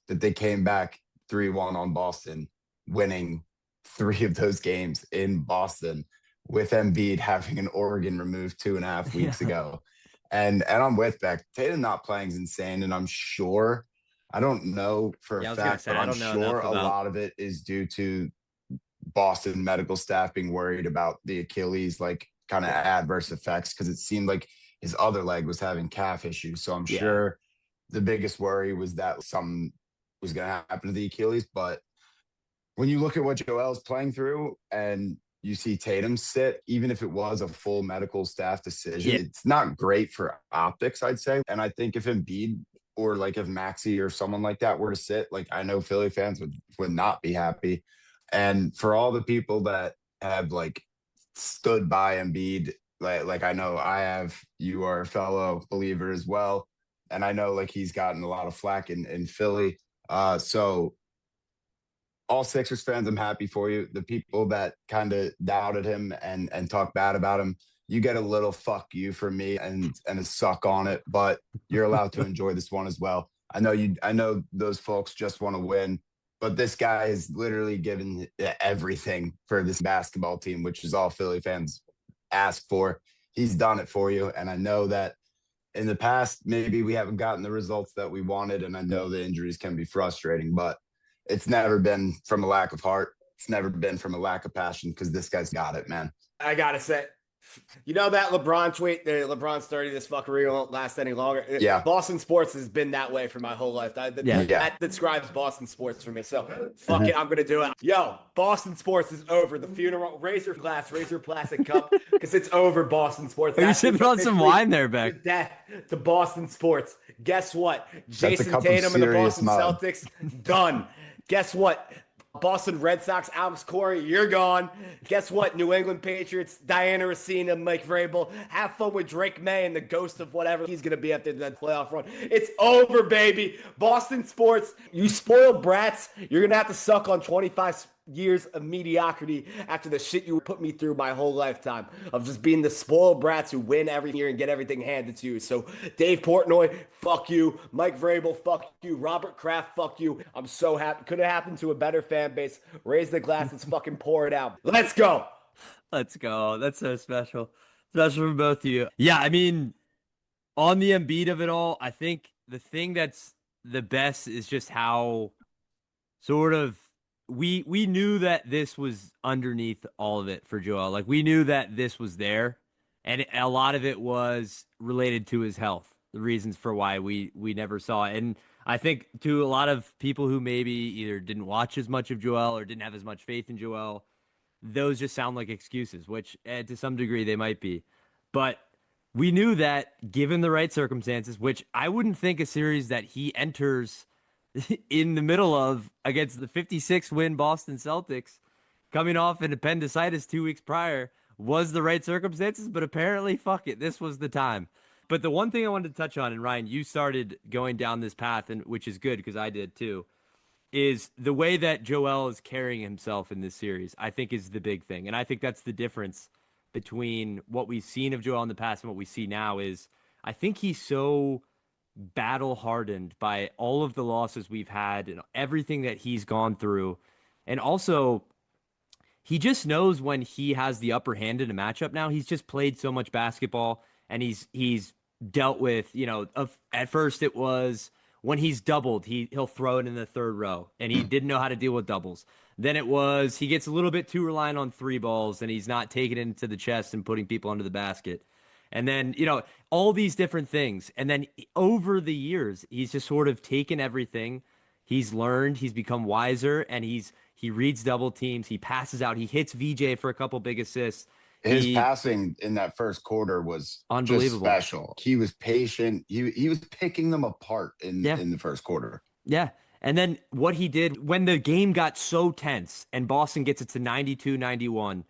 B: that they came back 3-1 on Boston, winning 3 of those games in Boston with Embiid having an organ removed 2.5 weeks ago. And I'm with Beck. Tatum not playing is insane. And I'm sure, I don't know for a fact, but I'm sure a lot of it is due to Boston medical staff being worried about the Achilles, like kind of adverse effects, because it seemed like his other leg was having calf issues. So I'm sure the biggest worry was that something was going to happen to the Achilles. But when you look at what Joel's playing through and you see Tatum sit, even if it was a full medical staff decision, it's not great for optics, I'd say. And I think if Embiid or like if Maxey or someone like that were to sit, like, I know Philly fans would not be happy. And for all the people that have like stood by Embiid, like I know I have, you are a fellow believer as well. And I know like he's gotten a lot of flack in Philly. So all Sixers fans, I'm happy for you. The people that kind of doubted him and talk bad about him, you get a little fuck you from me and a suck on it, but you're allowed to enjoy this one as well. I know those folks just want to win, but this guy is literally given everything for this basketball team, which is all Philly fans ask for. He's done it for you. And I know that in the past, maybe we haven't gotten the results that we wanted. And I know the injuries can be frustrating, but it's never been from a lack of heart. It's never been from a lack of passion because this guy's got it, man.
C: I gotta say, you know that LeBron tweet, the LeBron story, this fuckery won't last any longer.
B: Yeah.
C: Boston sports has been that way for my whole life. That describes Boston sports for me. So fuck it, I'm gonna do it. Yo, Boston sports is over. The funeral, raise your glass, raise your plastic cup, because it's over. Boston sports.
A: Are you sipping on some wine there, Beck?
C: Death to Boston sports. Guess what? Jason Tatum and the Boston Celtics done. Guess what? Boston Red Sox, Alex Corey, you're gone. Guess what? New England Patriots, Diana Racina, Mike Vrabel. Have fun with Drake May and the ghost of whatever he's going to be after that playoff run. It's over, baby. Boston sports, you spoiled brats. You're going to have to suck on 25 years of mediocrity after the shit you put me through my whole lifetime of just being the spoiled brats who win every year and get everything handed to you. So Dave Portnoy, fuck you. Mike Vrabel, fuck you. Robert Kraft, fuck you. I'm so happy. Could have happened to a better fan base. Raise the glass and fucking pour it out. Let's go.
A: Let's go. That's so special. Special for both of you. Yeah, I mean, on the Embiid of it all, I think the thing that's the best is just how sort of we knew that this was underneath all of it for Joel. Like, we knew that this was there, and a lot of it was related to his health, the reasons for why we never saw it. And I think to a lot of people who maybe either didn't watch as much of Joel or didn't have as much faith in Joel, those just sound like excuses, which to some degree they might be. But we knew that given the right circumstances, which I wouldn't think a series that he enters in the middle of against the 56-win Boston Celtics, coming off an appendicitis 2 weeks prior, was the right circumstances, but apparently, fuck it, this was the time. But the one thing I wanted to touch on, and Ryan, you started going down this path, and which is good because I did too, is the way that Joel is carrying himself in this series, I think is the big thing. And I think that's the difference between what we've seen of Joel in the past and what we see now is I think he's so battle hardened by all of the losses we've had and everything that he's gone through. And also, he just knows when he has the upper hand in a matchup now. He's just played so much basketball, and he's dealt with, at first it was when he's doubled, he'll throw it in the third row, and he didn't know how to deal with doubles. Then it was he gets a little bit too reliant on three balls, and he's not taking it into the chest and putting people under the basket. And then, all these different things. And then over the years, he's just sort of taken everything. He's learned, he's become wiser, and he reads double teams. He passes out. He hits VJ for a couple big assists.
B: His passing in that first quarter was
A: unbelievable.
B: Just special. He was patient. He was picking them apart in the first quarter.
A: Yeah. And then what he did when the game got so tense and Boston gets it to 92-91,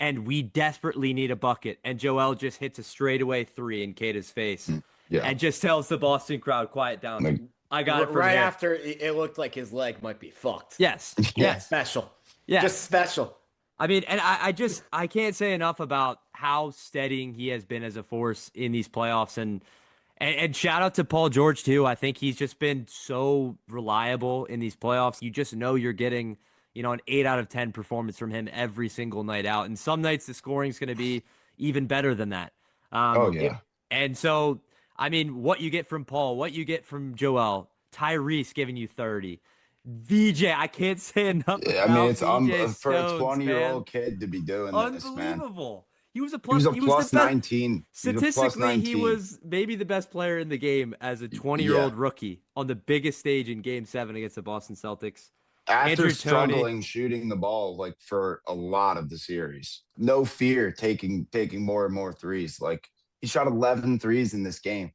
A: and we desperately need a bucket, and Joel just hits a straightaway three in Keita's face and just tells the Boston crowd, quiet down. Like, I got it from
C: right
A: here.
C: After it looked like his leg might be fucked.
A: Yes.
C: Yeah. Special.
A: Yeah.
C: Just special.
A: I mean, and I can't say enough about how steadying he has been as a force in these playoffs. And shout out to Paul George, too. I think he's just been so reliable in these playoffs. You just know you're getting, an 8 out of 10 performance from him every single night out. And some nights the scoring's going to be even better than that. And so, I mean, what you get from Paul, what you get from Joel, Tyrese giving you 30. VJ, I can't say enough.
B: Yeah, I mean, it's for a 20-year-old kid to be doing this, man.
A: Unbelievable. He was a plus
B: 19.
A: Statistically, he was maybe the best player in the game as a 20-year-old rookie on the biggest stage in Game 7 against the Boston Celtics.
B: After struggling shooting the ball like for a lot of the series, no fear taking more and more threes. Like, he shot 11 threes in this game,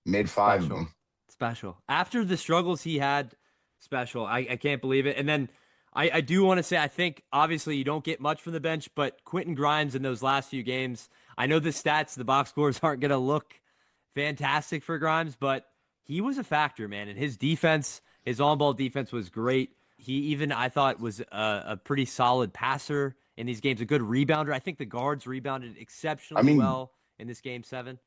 B: made 5 of them.
A: Special. After the struggles he had, special. I can't believe it. And then I do want to say, I think obviously you don't get much from the bench, but Quentin Grimes in those last few games, I know the stats, the box scores aren't going to look fantastic for Grimes, but he was a factor, man. And his defense, his on-ball defense was great. He even, I thought, was a pretty solid passer in these games, a good rebounder. I think the guards rebounded exceptionally well in this Game 7.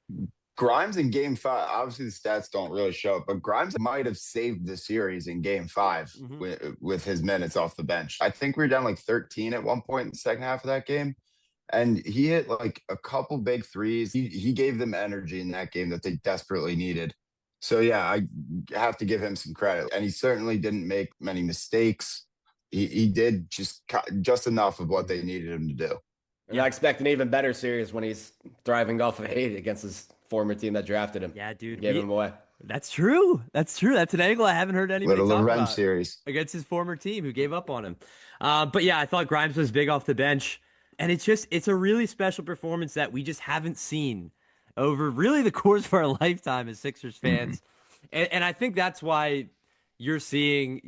B: Grimes in game five, obviously the stats don't really show it, but Grimes might have saved the series in game five
A: Hmm.
B: with his minutes off the bench. I think we were down like 13 at one point in the second half of that game. And he hit like a couple big threes. He gave them energy in that game that they desperately needed. So yeah, I have to give him some credit. And he certainly didn't make many mistakes. He did just enough of what they needed him to do.
C: And I expect an even better series when he's thriving off of hate against his former team that drafted him.
A: Yeah, dude.
C: Gave him away.
A: That's true. That's true. That's an angle I haven't heard anybody
B: Little
A: talk
B: revenge
A: about
B: series.
A: against his former team who gave up on him. But yeah, I thought Grimes was big off the bench. And it's a really special performance that we just haven't seen over really the course of our lifetime as Sixers fans. And I think that's why you're seeing,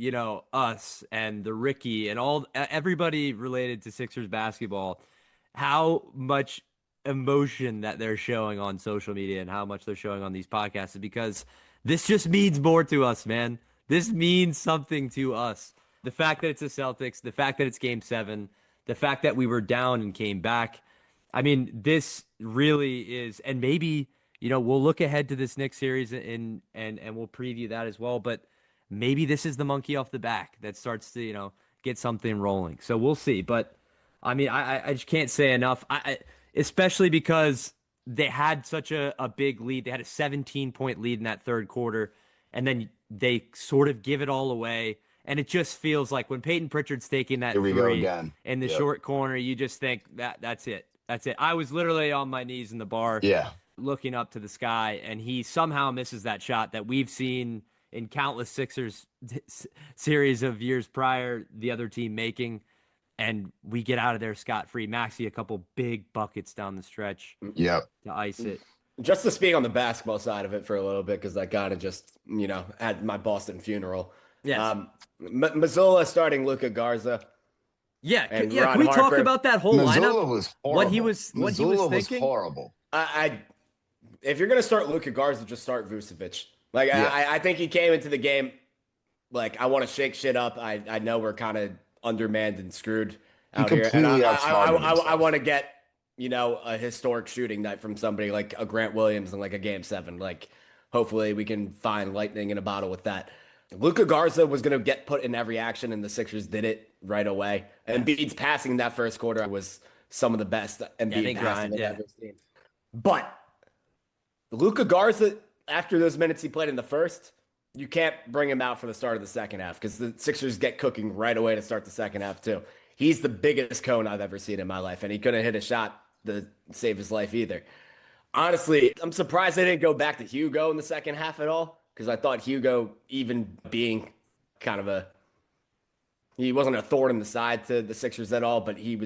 A: us and the Ricky and everybody related to Sixers basketball, how much emotion that they're showing on social media and how much they're showing on these podcasts is because this just means more to us, man. This means something to us. The fact that it's the Celtics, the fact that it's game 7, the fact that we were down and came back. I mean, this really is, and maybe, we'll look ahead to this next series and we'll preview that as well, but maybe this is the monkey off the back that starts to, get something rolling. So we'll see. But I mean, I just can't say enough. Especially because they had such a big lead. They had a 17-point lead in that third quarter, and then they sort of give it all away. And it just feels like when Peyton Pritchard's taking that
B: Here we go
A: three
B: again.
A: in the short corner, you just think that's it. That's it. I was literally on my knees in the bar
B: Yeah.
A: looking up to the sky, and he somehow misses that shot that we've seen in countless Sixers series of years prior, the other team making. And we get out of there scot-free. Maxey, a couple big buckets down the stretch
B: Yep.
A: to ice it.
C: Just to speak on the basketball side of it for a little bit, because I kind of just, at my Boston funeral.
A: Yeah.
C: Missoula starting Luka Garza.
A: Yeah.
C: And
A: Yeah.
C: Ron
A: Can we talk
C: Harper.
A: about that whole
B: Missoula
A: lineup?
B: was horrible.
A: What he was
B: Missoula
A: thinking?
B: was horrible.
C: If you're going to start Luka Garza, just start Vucevic. Like,
B: Yeah.
C: I think he came into the game like, I want to shake shit up. I know we're kind of undermanned and screwed out here. And I want to get, a historic shooting night from somebody like a Grant Williams in like a game 7. Like, hopefully we can find lightning in a bottle with that. Luka Garza was going to get put in every action, and the Sixers did it right away. And Embiid's passing in that first quarter was some of the best Embiid passing I've ever seen. But Luka Garza, after those minutes he played in the first, you can't bring him out for the start of the second half because the Sixers get cooking right away to start the second half too. He's the biggest cone I've ever seen in my life, and he couldn't hit a shot to save his life either. Honestly, I'm surprised they didn't go back to Hugo in the second half at all because I thought Hugo, even being kind of he wasn't a thorn in the side to the Sixers at all, but he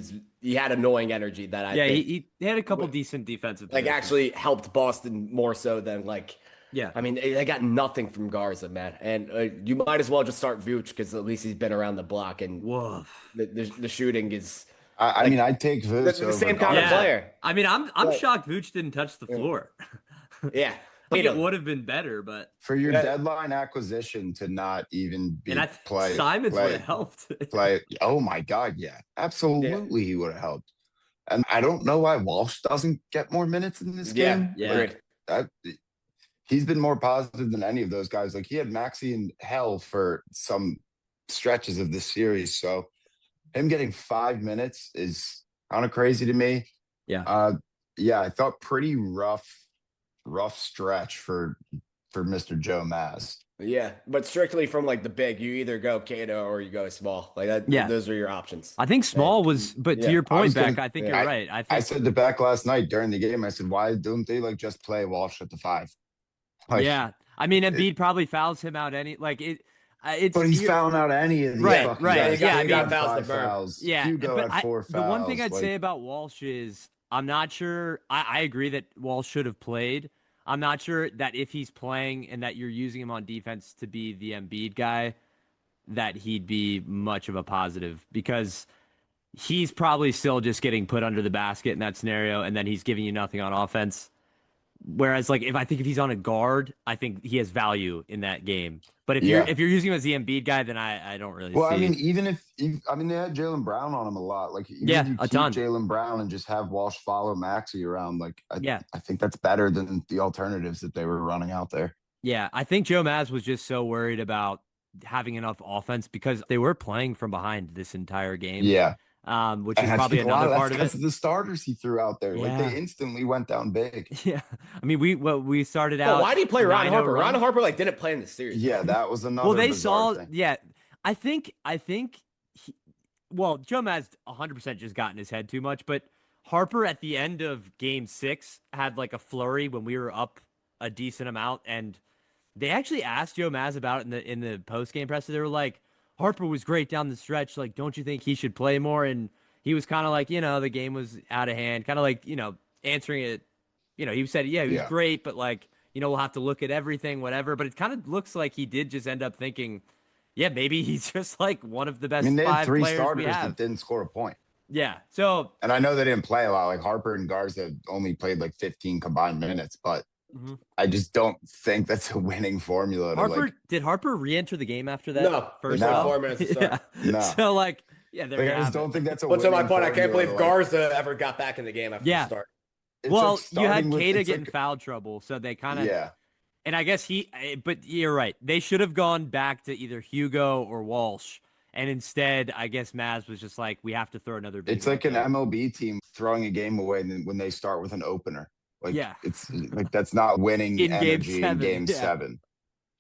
C: had annoying energy that I think
A: he had a couple decent defensive positions.
C: actually helped Boston more so than
A: Yeah.
C: I mean, they got nothing from Garza, man. And you might as well just start Vooch because at least he's been around the block and the shooting is.
B: I mean, I'd take Vooch
C: the same kind of player.
A: I mean, I'm shocked Vooch didn't touch the floor.
C: Yeah.
A: I think it would have been better, but
B: for your deadline acquisition to not even be play.
A: Simons would have helped.
B: Oh my God, yeah, absolutely, he would have helped. And I don't know why Walsh doesn't get more minutes in this game.
A: Yeah.
B: He's been more positive than any of those guys. Like he had Maxey in hell for some stretches of this series. So him getting 5 minutes is kind of crazy to me.
A: Yeah.
B: Yeah, I thought pretty rough stretch for Mr. Joe Maz.
C: Yeah, but strictly from like the big, you either go Cato or you go small. Like that. Yeah. Those are your options.
A: I think small was, but to your point, Beck, I think you're right.
B: I said to Beck last night during the game, I said, why don't they just play Walsh at the 5?
A: Yeah. I mean, Embiid probably fouls him out
B: but he's fouling out any of these fucking guys.
C: Yeah, he got fouls.
A: Yeah,
B: Hugo had 4 fouls.
A: The one thing I'd say about Walsh is I'm not sure. I agree that Walsh should have played. I'm not sure that if he's playing and that you're using him on defense to be the Embiid guy, that he'd be much of a positive because he's probably still just getting put under the basket in that scenario, and then he's giving you nothing on offense. Whereas like if he's on a guard, I think he has value in that game. But
B: Yeah.
A: if you're using him as the Embiid guy, then I don't really
B: Well, I
A: see.
B: mean, I mean, they had Jalen Brown on him a lot. Like, even if
A: Yeah,
B: you
A: a
B: keep
A: ton.
B: Jalen Brown and just have Walsh follow Maxey around, like,
A: Yeah.
B: I think that's better than the alternatives that they were running out there.
A: Yeah, I think Joe Maz was just so worried about having enough offense because they were playing from behind this entire game,
B: Yeah.
A: which
B: And
A: is
B: I
A: probably
B: think a lot
A: another
B: of that's
A: part of
B: because
A: it.
B: of the starters he threw out there. Like,
A: Yeah,
B: they instantly went down big.
A: yeah. I mean, we started
C: Well,
A: out
C: why do you play Ron
A: 9-0
C: Harper? Ron
A: run.
C: Harper like didn't play in the series,
B: Yeah,
C: bro.
B: that was
A: Well,
B: another
A: they
B: bizarre
A: saw,
B: thing.
A: yeah. I think well, Joe Maz 100% just got in his head too much, but Harper at the end of game 6 had like a flurry when we were up a decent amount, and they actually asked Joe Maz about it in the post game presser. They were like, Harper was great down the stretch. Like, don't you think he should play more? And he was kind of like, the game was out of hand. Kind of like, answering it. He said, yeah, he was
B: Yeah.
A: great, but like, we'll have to look at everything, whatever. But it kind of looks like he did just end up thinking, yeah, maybe he's just like one of the
B: I mean,
A: best
B: they had
A: 5
B: three
A: players we
B: starters
A: have.
B: that didn't score a point.
A: Yeah. So,
B: And I know they didn't play a lot. Like, Harper and Garza only played like 15 combined minutes, but
A: mhm.
B: I just don't think that's a winning formula to like.
A: Did Harper re-enter the game after that
C: No,
A: first
C: there's like
B: No.
A: foul?
C: 4 minutes to start.
A: Yeah.
B: No.
A: So like, yeah, there
B: Like,
A: you
B: I just
A: have it.
B: don't think that's a
C: But to my
B: winning
C: point, I can't
B: formula
C: believe
B: to, like,
C: Garza ever got back in the game after
A: Yeah.
C: the start.
B: it's
A: Well,
B: like
A: you had
B: starting with,
A: Kata
B: it's
A: getting
B: like,
A: foul trouble, so they kind of,
B: yeah.
A: and I guess but you're right. They should have gone back to either Hugo or Walsh, and instead, I guess Maz was just like, we have to throw another big
B: It's like an
A: up there.
B: MLB team throwing a game away when they start with an opener. Like,
A: Yeah,
B: it's like that's not winning
A: in game
B: energy in
A: 7,
B: game
A: yeah,
B: 7.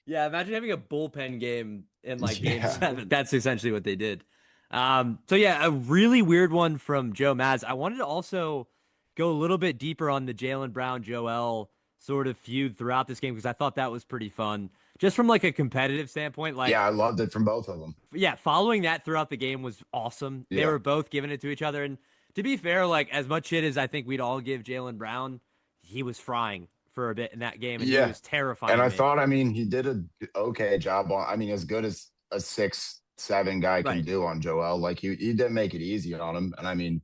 A: yeah. Imagine having a bullpen game in like game
B: Yeah.
A: 7. That's essentially what they did. So yeah, a really weird one from Joe Maz. I wanted to also go a little bit deeper on the Jaylen Brown Joel sort of feud throughout this game because I thought that was pretty fun. Just from like a competitive standpoint, like
B: Yeah, I loved it from both of them.
A: yeah, following that throughout the game was awesome. They
B: Yeah.
A: were both giving it to each other. And to be fair, like as much shit as I think we'd all give Jaylen Brown, he was frying for a bit in that game and he
B: Yeah.
A: was terrifying
B: And I
A: me.
B: thought, I mean, he did a okay job on, I mean, as good as a 6'7" guy can
A: Right.
B: do on Joel. Like, he didn't make it easy on him. And I mean,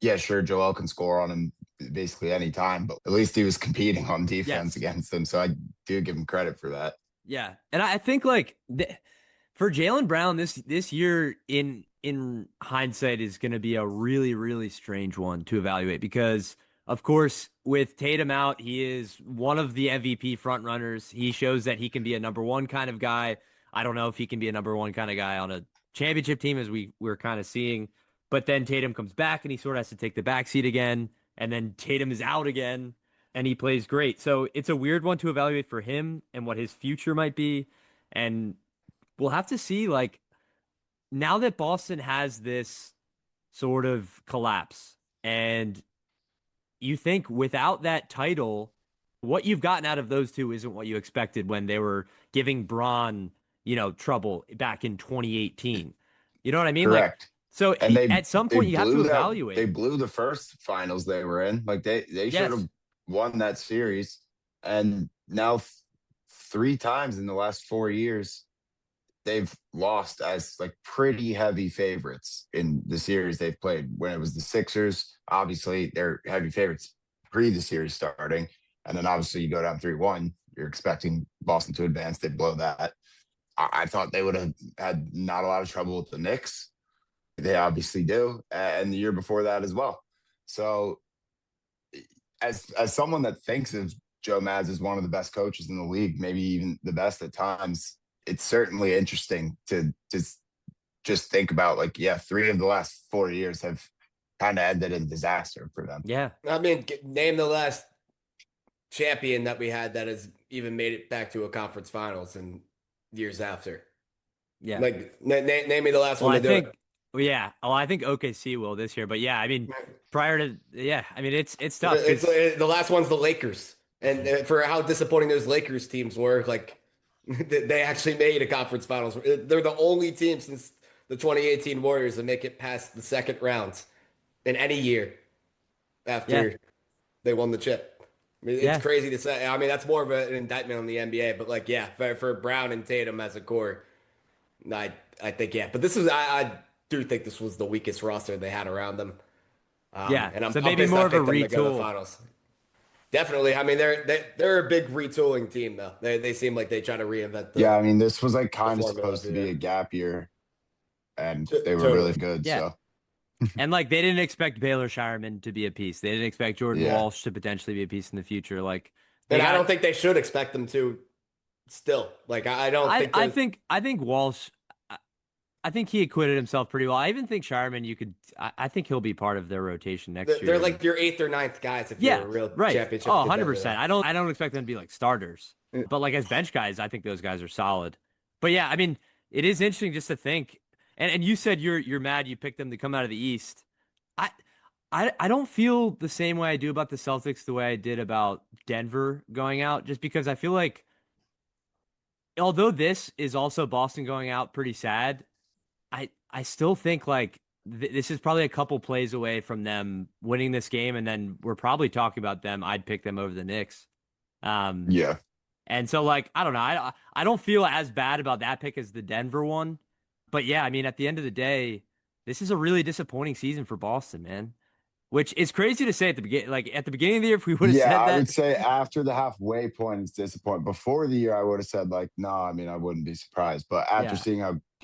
B: yeah, sure, Joel can score on him basically any time, but at least he was competing on defense
A: Yes.
B: against him. So I do give him credit for that.
A: Yeah. And I think like for Jaylen Brown, this year in hindsight is going to be a really, really strange one to evaluate because of course, with Tatum out, he is one of the MVP frontrunners. He shows that he can be a number one kind of guy. I don't know if he can be a number one kind of guy on a championship team as we're kind of seeing. But then Tatum comes back and he sort of has to take the backseat again. And then Tatum is out again and he plays great. So it's a weird one to evaluate for him and what his future might be. And we'll have to see, like, now that Boston has this sort of collapse and you think without that title, what you've gotten out of those two isn't what you expected when they were giving Braun, trouble back in 2018. You know what I mean? Like,
B: Correct.
A: so
B: And
A: at some point you have to evaluate.
B: they blew the first finals they were in. Like, they
A: Yes.
B: should have won that series. And now 3 times in the last 4 years, they've lost as like pretty heavy favorites in the series they've played. When it was the Sixers, obviously they're heavy favorites pre the series starting. And then obviously you go down 3-1, you're expecting Boston to advance. They blow that. I thought they would have had not a lot of trouble with the Knicks. They obviously do. And the year before that as well. So as someone that thinks of Joe Maz as one of the best coaches in the league, maybe even the best at times, it's certainly interesting to just think about, like, yeah, 3 of the last 4 years have kind of ended in disaster for them.
A: Yeah.
C: I mean, name the last champion that we had that has even made it back to a conference finals and years after.
A: Yeah.
C: Like, name me the last one to do it.
A: Well, yeah. Oh, I think OKC will this year, but yeah, I mean, prior to, yeah, I mean, it's tough.
C: The last one's the Lakers. And for how disappointing those Lakers teams were, like, they actually made a conference finals. They're the only team since the 2018 Warriors to make it past the second round in any year after they won the chip. I mean, it's crazy to say. I mean, that's more of an indictment on the NBA, but like, yeah, for Brown and Tatum as a core, I think, yeah. But I do think this was the weakest roster they had around them.
A: And
C: I'm
A: so maybe
C: pissed
A: more
C: I
A: of a
C: picked them to go to the
A: retool.
C: finals. Definitely. I mean, they're a big retooling team though. They seem like they try to reinvent
B: Yeah, I mean, this was like
C: the
B: kind of
C: formula
B: supposed to
C: every
B: be
C: year.
B: a gap year, and they were really
C: Totally.
B: good.
A: Yeah.
B: So
A: And like they didn't expect Baylor Shireman to be a piece. They didn't expect Jordan
B: yeah,
A: Walsh to potentially be a piece in the future. Like they
C: And I
A: got
C: don't think they should expect them to still. Like I don't think there's
A: I think Walsh I, I think he acquitted himself pretty well. I even think Shireman you could I think he'll be part of their rotation next
C: they're
A: year.
C: like
A: And
C: your eighth or ninth guys if you're
A: yeah,
C: a real
A: right.
C: championship
A: Oh,
C: contender though.
A: 100%. I don't expect them to be like starters. But like as bench guys, I think those guys are solid. But yeah, I mean, it is interesting just to think. And you said you're mad you picked them to come out of the East. I I don't feel the same way I do about the Celtics the way I did about Denver going out, just because I feel like although this is also Boston going out pretty sad, I still think like this is probably a couple plays away from them winning this game, and then we're probably talking about them. I'd pick them over the Knicks. Um,
B: yeah,
A: and so like I don't know, I don't feel as bad about that pick as the Denver one, but yeah, I mean at the end of the day, this is a really disappointing season for Boston, man. Which is crazy to say at the beginning. Like at the beginning of the year, if we would have
B: yeah.
A: said
B: I
A: that,
B: would say after the halfway point, it's disappointing. Before the year, I would have said like, no. I mean, I wouldn't be surprised. But after
A: yeah,
B: seeing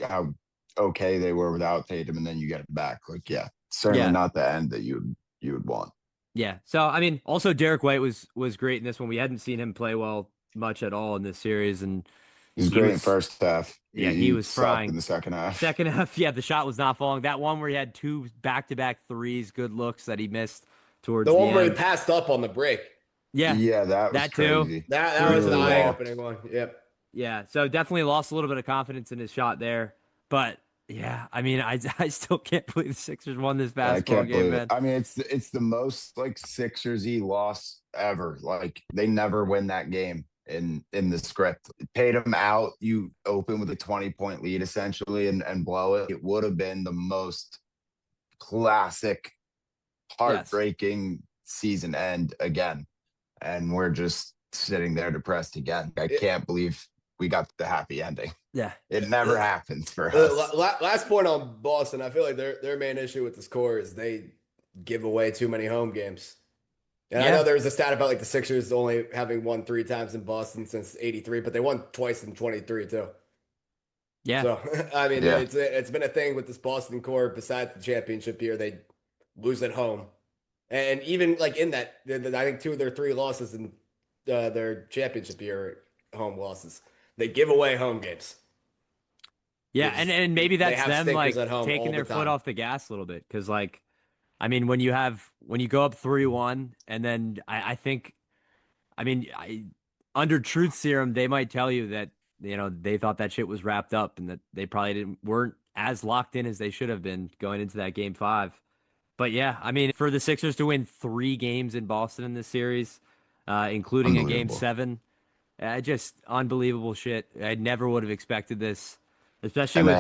B: how okay they were without Tatum, and then you get it back, like, yeah, certainly
A: yeah,
B: not the end that you would want.
A: yeah. So I mean, also Derek White was great in this one. We hadn't seen him play well much at all in this series, and
B: He was
A: he
B: great in
A: was
B: first half.
A: yeah, he
B: He
A: was
B: sucked in
A: frying.
B: the second half.
A: Second half, yeah, the shot was not falling. That one where he had two back-to-back threes, good looks that he missed
C: The
A: towards the
C: one where he
A: end.
C: passed up on the break.
A: Yeah,
B: Yeah, that was
A: that too.
B: crazy.
C: That was an
B: Really
C: eye
B: walked.
C: opening one. Yep.
A: Yeah, so definitely lost a little bit of confidence in his shot there. But yeah, I mean, I still can't believe the Sixers won this
B: I
A: basketball
B: can't
A: game,
B: believe it.
A: man.
B: I mean, it's the most like Sixers-y loss ever. Like they never win that game in the script. Paid them out. You open with a 20-point lead essentially and blow it. It would have been the most classic,
A: Yes.
B: heartbreaking season end again. And we're just sitting there depressed again. I can't believe we got the happy ending.
A: Yeah.
B: It never happens for us.
C: Last point on Boston, I feel like their main issue with the score is they give away too many home games. And I know
A: Yeah.
C: there was a stat about like the Sixers only having won 3 times in Boston since '83, but they won twice in '23 too.
A: Yeah.
C: So I mean,
B: Yeah.
C: it's been a thing with this Boston core. Besides the championship year, they lose at home, and even like in that, I think 2 of their 3 losses in their championship year are home losses. They give away home games.
A: Yeah, and maybe
C: They
A: that's
C: have
A: them
C: stinkers
A: like
C: at home
A: taking
C: all the
A: their foot
C: time.
A: off the gas a little bit because like I mean when you go up 3-1 and then I think I mean under truth serum they might tell you that they thought that shit was wrapped up and that they probably didn't weren't as locked in as they should have been going into that game 5. But yeah, I mean for the Sixers to win 3 games in Boston in this series, including a game
B: Unbelievable.
A: 7, just unbelievable shit. I never would have expected this, especially
B: And
A: with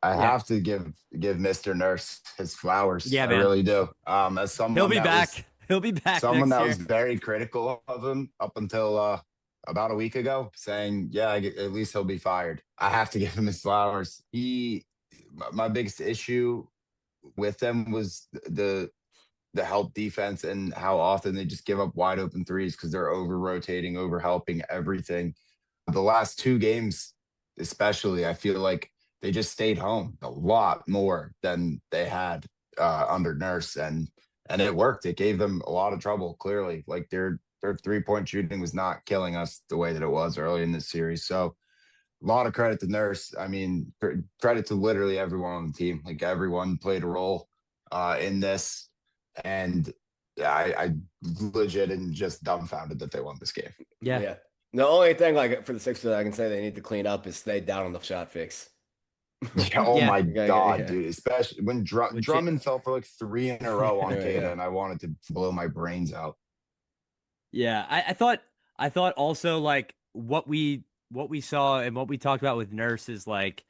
B: I
A: yeah.
B: have to give Mr. Nurse his flowers.
A: Yeah,
B: I
A: man.
B: really do. As
A: He'll be back. He'll be back
B: someone
A: next
B: that was
A: year.
B: very critical of him up until about a week ago, saying, yeah, at least he'll be fired. I have to give him his flowers. My biggest issue with them was the help defense and how often they just give up wide open threes because they're over rotating, over helping everything. The last 2 games, especially, I feel like they just stayed home a lot more than they had under Nurse, and it worked. It gave them a lot of trouble. Clearly, like their 3-point shooting was not killing us the way that it was early in this series. So a lot of credit to Nurse. I mean, credit to literally everyone on the team. Like everyone played a role in this, and yeah, I legit and just dumbfounded that they won this game.
A: Yeah.
C: Yeah. The only thing like for the Sixers I can say they need to clean up is stay down on the shot fix.
B: Yeah, oh
A: Yeah.
B: my God,
C: Yeah.
B: dude. Especially when
A: Which
B: Drummond fell for like 3 in a row on Kata,
C: Yeah.
B: and I wanted to blow my brains out.
A: yeah, I thought also like what we saw and what we talked about with Nurse is like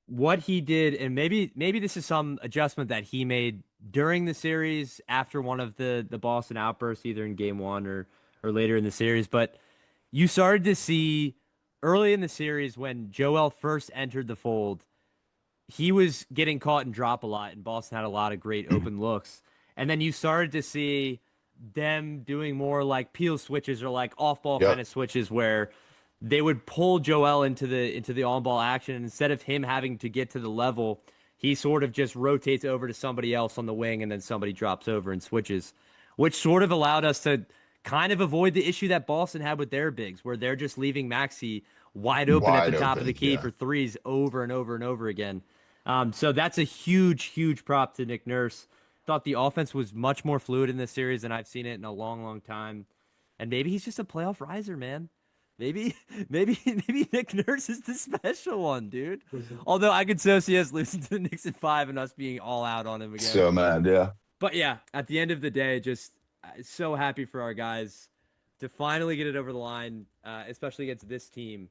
A: what he did, and maybe this is some adjustment that he made during the series after one of the Boston outbursts, either in game 1 or later in the series, but you started to see early in the series when Joel first entered the fold, he was getting caught and drop a lot, and Boston had a lot of great open looks. And then you started to see them doing more like peel switches or like off ball kind
B: Yep.
A: of switches where they would pull Joel into the on ball action, and instead of him having to get to the level, he sort of just rotates over to somebody else on the wing, and then somebody drops over and switches, which sort of allowed us to kind of avoid the issue that Boston had with their bigs, where they're just leaving Maxey wide open at the
B: Wide
A: top of the
B: open.
A: key
B: Yeah.
A: for threes over and over and over again. So that's a huge, huge prop to Nick Nurse. Thought the offense was much more fluid in this series than I've seen it in a long, long time. And maybe he's just a playoff riser, man. Maybe, maybe Nick Nurse is the special one, dude. Although I could so see us losing to the Knicks in 5 and us being all out on him again.
B: So mad. Yeah.
A: But yeah, at the end of the day, just so happy for our guys to finally get it over the line, especially against this team.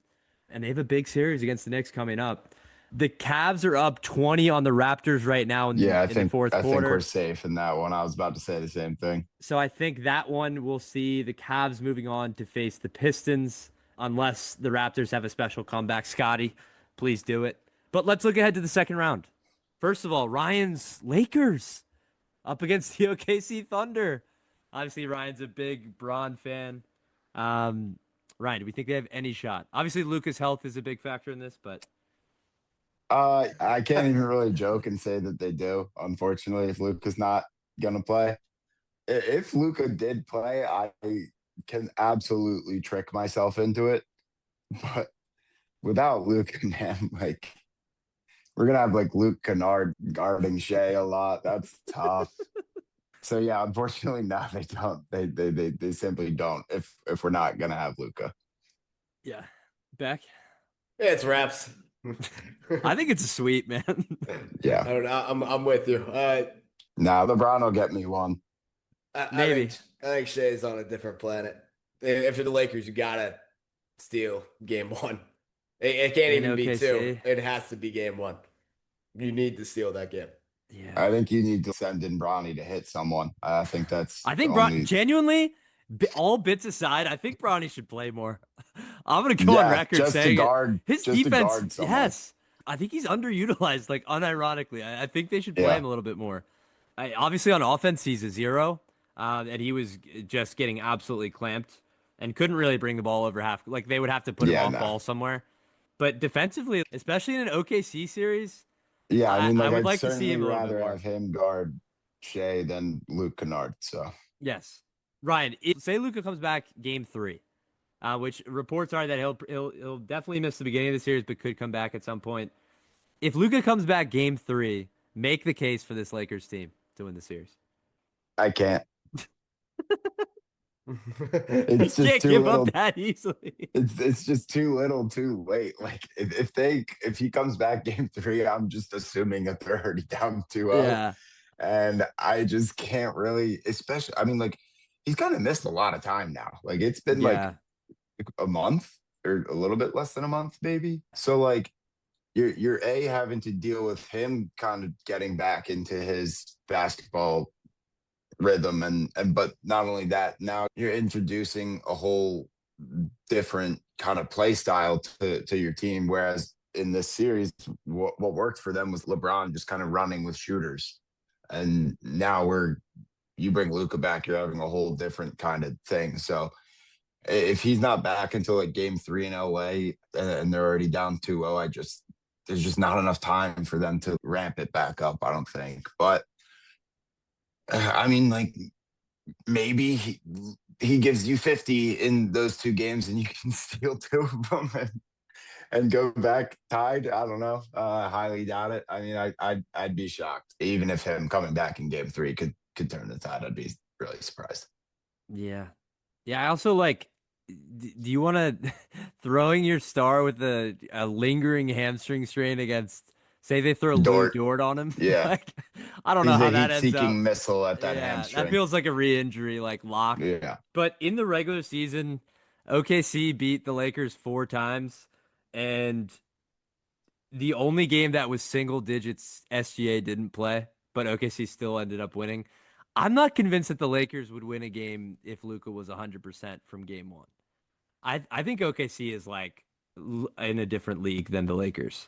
A: And they have a big series against the Knicks coming up. The Cavs are up 20 on the Raptors right now
B: Yeah.
A: in the fourth
B: I think we're
A: quarter.
B: safe in that one. I was about to say the same thing.
A: So I think that one we'll see the Cavs moving on to face the Pistons, unless the Raptors have a special comeback. Scotty, please do it. But let's look ahead to the second round. First of all, Ryan's Lakers up against the OKC Thunder. Obviously, Ryan's a big Braun fan. Ryan, do we think they have any shot? Obviously, Luka's health is a big factor in this, but
B: I can't even really joke and say that they do. Unfortunately, if Luka's not gonna play, if Luka did play, I can absolutely trick myself into it. But without Luka, man, like we're gonna have like Luke Kennard guarding Shea a lot. That's tough. So yeah, unfortunately, no, they don't. They simply don't. If we're not gonna have Luka,
A: yeah. Beck?
C: Yeah, it's wraps.
A: I think it's a sweep, man.
C: I
B: yeah.
C: don't know. I'm with you.
B: Now LeBron will get me one.
A: Maybe.
C: I think Shea's on a different planet. If you're the Lakers, you gotta steal game one. It can't
A: In
C: even be two.
A: OKC.
C: It has to be game one. You need to steal that game.
A: Yeah.
B: I think you need to send in Bronny to hit someone. I think that's
A: I think
B: the only.
A: genuinely, all bits aside, I think Bronny should play more. I'm gonna go on record
B: just
A: saying
B: to guard,
A: his
B: just to
A: defense.
B: guard someone.
A: Yes, I think he's underutilized. Like unironically, I think they should play
B: Yeah.
A: him a little bit more. Obviously, on offense, he's a zero, and he was just getting absolutely clamped and couldn't really bring the ball over half. Like they would have to put him
B: Yeah,
A: off
B: no.
A: ball somewhere. But defensively, especially in an OKC series,
B: Yeah, I mean,
A: I would
B: I'd
A: like to see
B: certainly
A: him a little bit
B: rather
A: more.
B: have him guard Shea than Luke Kennard. So
A: Yes, Ryan. Say Luka comes back game 3. Which reports are that he'll definitely miss the beginning of the series, but could come back at some point. If Luka comes back game 3, make the case for this Lakers team to win the series.
B: I can't.
A: You
B: It's just
A: can't
B: too
A: give
B: little.
A: up that easily.
B: It's just too little, too late. Like if he comes back game 3, I'm just assuming that they're already down 2-0.
A: Yeah,
B: And I just can't really, especially. I mean, like he's kind of missed a lot of time now. Like it's been like
A: yeah,
B: a month or a little bit less than a month, maybe. So like you're having to deal with him kind of getting back into his basketball rhythm and but not only that, now you're introducing a whole different kind of play style to your team. Whereas in this series, what worked for them was LeBron just kind of running with shooters. And now you bring Luka back, you're having a whole different kind of thing. So if he's not back until like game 3 in LA and they're already down 2-0, there's just not enough time for them to ramp it back up, I don't think. But I mean, like maybe he gives you 50 in those 2 games and you can steal 2 of them and go back tied. I don't know. Highly doubt it. I mean, I'd be shocked even if him coming back in game 3 could turn the tide. I'd be really surprised.
A: yeah. I also like. Do you want to throwing your star with a lingering hamstring strain against? Say they throw Lou Dort on him.
B: Yeah.
A: Like, I don't know
B: He's
A: how
B: a
A: that ends up.
B: heat-seeking missile at that
A: Yeah,
B: hamstring.
A: that feels like a re-injury, like lock.
B: Yeah.
A: But in the regular season, OKC beat the Lakers 4 times, and the only game that was single digits, SGA didn't play, but OKC still ended up winning. I'm not convinced that the Lakers would win a game if Luka was 100% from game 1. I think OKC is like in a different league than the Lakers.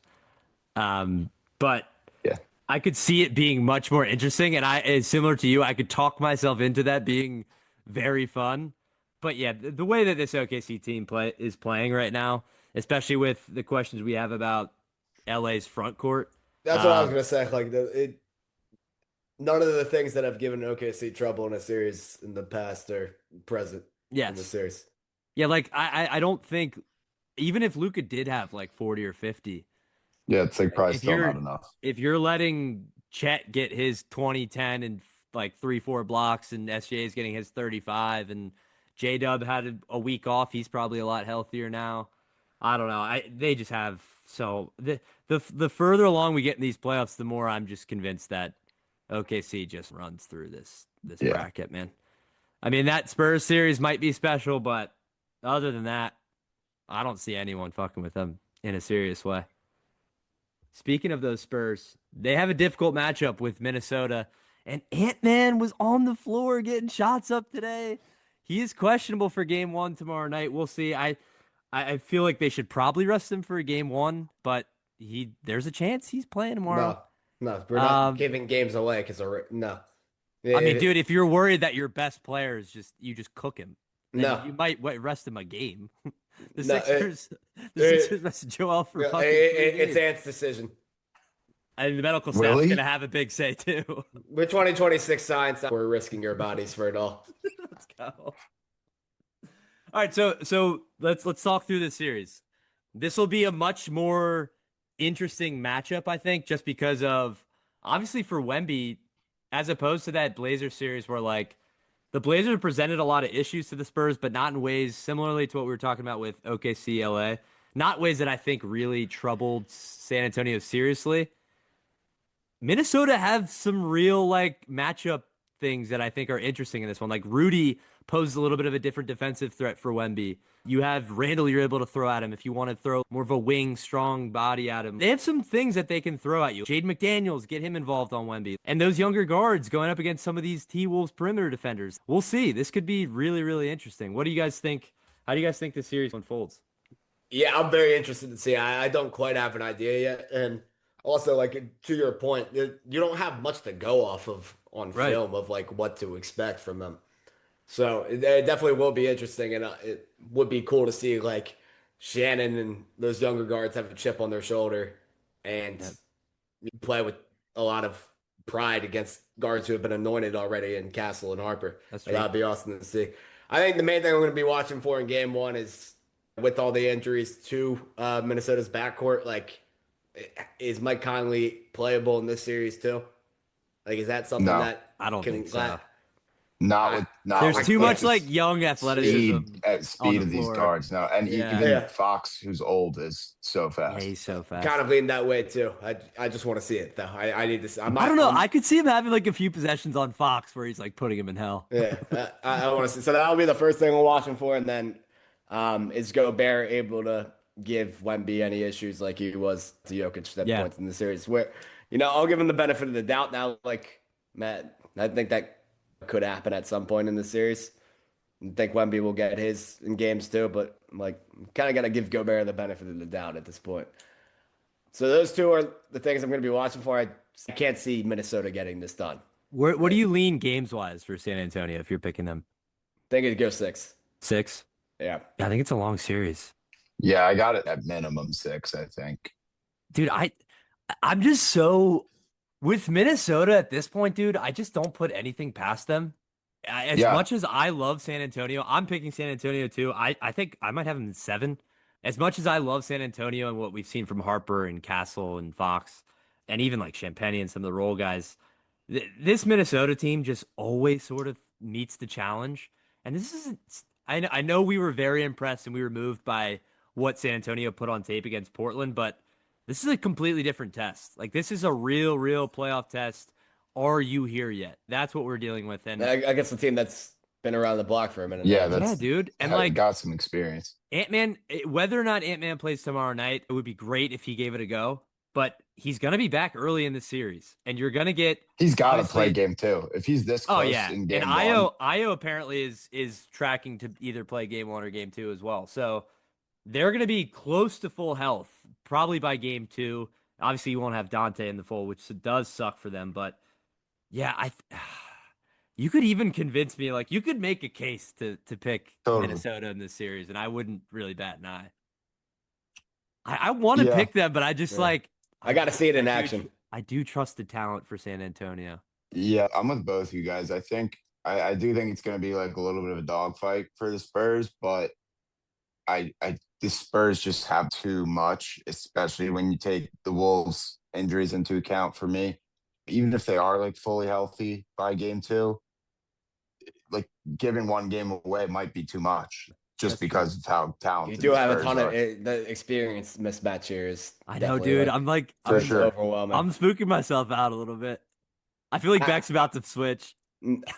A: But
B: Yeah.
A: I could see it being much more interesting, and similar to you, I could talk myself into that being very fun. But yeah, the way that this OKC team is playing right now, especially with the questions we have about LA's front court.
C: That's what I was gonna say. Like none of the things that have given OKC trouble in a series in the past are present in the
A: Yes.
C: series.
A: Yeah, like I don't think even if Luca did have like 40 or 50,
B: Yeah, it's like probably
A: if
B: still not
A: you're
B: enough.
A: if you're letting Chet get his 20-10 and like 3-4 blocks and SJ is getting his 35 and J Dub had a week off, he's probably a lot healthier now. I don't know. They just have so the further along we get in these playoffs, the more I'm just convinced that OKC just runs through this
B: Yeah.
A: bracket, man. I mean, that Spurs series might be special, but other than that, I don't see anyone fucking with them in a serious way. Speaking of those Spurs, they have a difficult matchup with Minnesota, and Ant-Man was on the floor getting shots up today. He is questionable for game one tomorrow night. We'll see. I feel like they should probably rest him for game one, but there's a chance he's playing tomorrow.
C: No, no, we're not
A: Um,
C: giving games away because no.
A: I mean, dude, if you're worried that your best player is you just cook him, then
C: No,
A: you might rest him a game. The
C: no,
A: Sixers, the Sixers rested Joel for fucking 3 games.
C: it's Ant's decision.
A: And the medical staff's
B: Really?
A: gonna have a big say too.
C: With 2026 science, we're risking your bodies for it all.
A: Let's go. All right, so let's talk through this series. This will be a much more interesting matchup, I think, just because of obviously for Wemby, as opposed to that Blazer series where like the Blazers presented a lot of issues to the Spurs, but not in ways similarly to what we were talking about with OKC LA. Not ways that I think really troubled San Antonio seriously. Minnesota have some real like matchup things that I think are interesting in this one. Like Rudy poses a little bit of a different defensive threat for Wemby. You have Randall you're able to throw at him if you want to throw more of a wing, strong body at him. They have some things that they can throw at you. Jaden McDaniels, get him involved on Wemby. And those younger guards going up against some of these T-Wolves perimeter defenders. We'll see. This could be really, really interesting. What do you guys think? How do you guys think this series unfolds?
C: Yeah, I'm very interested to see. I don't quite have an idea yet, and also like to your point, you don't have much to go off of on
A: Right.
C: film of like what to expect from them. So it definitely will be interesting, and it would be cool to see like Shannon and those younger guards have a chip on their shoulder and
A: Yep.
C: play with a lot of pride against guards who have been anointed already in Castle and Harper.
A: That's true.
C: That'd be awesome to see. I think the main thing I'm going to be watching for in game one is with all the injuries to Minnesota's backcourt, like is Mike Conley playable in this series too? Like, is that something
B: No.
C: that
A: I don't think so.
B: Not
A: There's
B: with
A: too
B: like
A: much
B: the
A: like young athleticism on
B: speed
A: the
B: of these
A: floor.
B: guards. No, and
A: Yeah.
B: even
C: Yeah.
B: Fox, who's old, is so
A: Yeah,
B: fast.
A: he's so fast.
C: kind of lean that way too? I just want to see it though. I need to. See.
A: I don't know.
C: I'm-
A: I could see him having like a few possessions on Fox where he's like putting him in hell.
C: Yeah, I want to see. So that'll be the first thing we're watching for, and then is Gobert able to give Wemby any issues like he was to Jokic at
A: Yeah.
C: points in the series? Where I'll give him the benefit of the doubt now. Like Matt, I think that could happen at some point in the series. I think Wemby will get his in games too, but like kind of got to give Gobert the benefit of the doubt at this point. So those two are the things I'm going to be watching for. I can't see Minnesota getting this done.
A: What do you lean games wise for San Antonio if you're picking them?
C: I think it'd go 6.
A: 6?
C: Yeah.
A: Yeah, I think it's a long series.
B: Yeah, I got it at minimum 6, I think.
A: Dude, I'm just so with Minnesota at this point, dude, I just don't put anything past them. As
B: Yeah.
A: much as I love San Antonio, I'm picking San Antonio too. I think I might have them in 7. As much as I love San Antonio and what we've seen from Harper and Castle and Fox, and even like Champagne and some of the role guys, this Minnesota team just always sort of meets the challenge. And this isn't. I know we were very impressed and we were moved by what San Antonio put on tape against Portland, but this is a completely different test. Like this is a real playoff test. Are you here yet? That's what we're dealing with. And
C: I guess the team that's been around the block for a minute.
B: Yeah,
C: now.
B: that's
A: dude. And
B: I
A: like
B: got some experience.
A: Ant-Man, whether or not Ant-Man plays tomorrow night, it would be great if he gave it a go. But he's gonna be back early in the series, and you're gonna get.
B: He's got to
A: obviously-
B: play game 2. If he's this
A: Oh
B: close
A: yeah,
B: in
A: and
B: game 1,
A: Io apparently is tracking to either play game 1 or game 2 as well. So they're gonna be close to full health probably by game 2. Obviously, you won't have Dante in the full, which does suck for them. But yeah, You could even convince me, like you could make a case to pick
B: Totally.
A: Minnesota in this series, and I wouldn't really bat an eye. I want to
B: Yeah.
A: pick them, but I just
C: Yeah.
A: like
C: I got to see it
A: I
C: in
A: do
C: action.
A: I do trust the talent for San Antonio.
B: Yeah. I'm with both you guys. I do think it's going to be like a little bit of a dogfight for the Spurs, but the Spurs just have too much, especially when you take the Wolves injuries into account for me. Even if they are like fully healthy by game two, like giving one game away might be too much just
A: That's true.
B: because of how
C: You
B: talented
C: do
B: the
C: have a
B: Spurs
C: ton of
B: are.
C: the experience mismatch here is
A: I know,
C: definitely
A: dude.
C: like
B: For
A: I'm
B: sure.
C: overwhelming.
A: I'm spooking myself out a little bit. I feel like
B: I,
A: Beck's about to switch.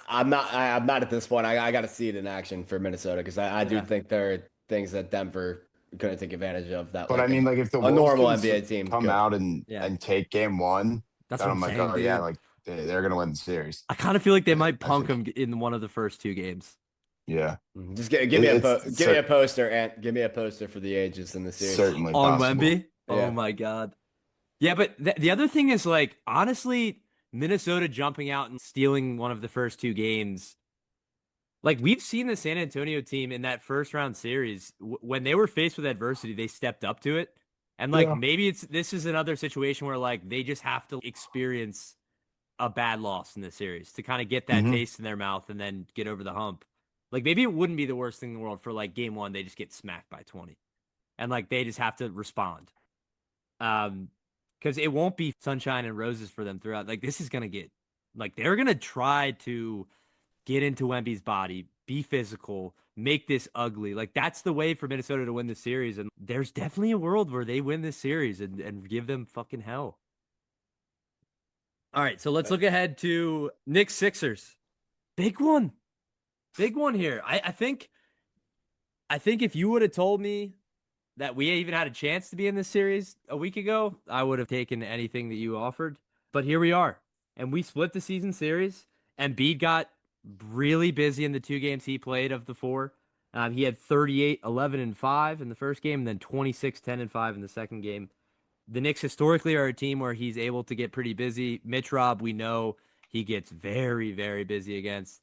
C: I'm not at this point. I got to see it in action for Minnesota because I do
A: Yeah.
C: think there are things that Denver couldn't take advantage of that
B: but I
C: like
B: mean, like if the
C: a
B: Wolves
C: normal
B: can
C: NBA team
B: come
C: could.
B: out and
A: Yeah.
B: take game one,
A: That's
B: then
A: what I'm
B: I'm like,
A: saying,
B: oh yeah,
A: dude.
B: like they're gonna win the series.
A: I kind of feel like they might
B: I
A: punk
B: think,
A: him in one of the first two games.
B: yeah,
C: Just give me
B: it's
C: give me a poster and give me a poster for the ages in the series.
B: certainly
A: On
B: possible.
A: Wemby? Oh
C: Yeah.
A: my God. Yeah, but the other thing is like honestly, Minnesota jumping out and stealing one of the first two games. Like we've seen the San Antonio team in that first round series when they were faced with adversity, they stepped up to it. And like
B: Yeah.
A: maybe this is another situation where like they just have to experience a bad loss in this series to kind of get that
B: Hmm.
A: taste in their mouth and then get over the hump. Like maybe it wouldn't be the worst thing in the world for like game 1 they just get smacked by 20 and like they just have to respond. Because it won't be sunshine and roses for them throughout. Like this is gonna get like they're gonna try to get into Wemby's body, be physical, make this ugly. Like that's the way for Minnesota to win the series. And there's definitely a world where they win this series and give them fucking hell. All right, so let's look ahead to Knicks Sixers. Big one. Big one here. I think if you would have told me that we even had a chance to be in this series a week ago, I would have taken anything that you offered. But here we are. And we split the season series. And Embiid got really busy in the two games he played of the four. He had 38, 11, and 5 in the first game, and then 26, 10, and 5 in the second game. The Knicks historically are a team where he's able to get pretty busy. Mitch Rob, we know he gets very, very busy against.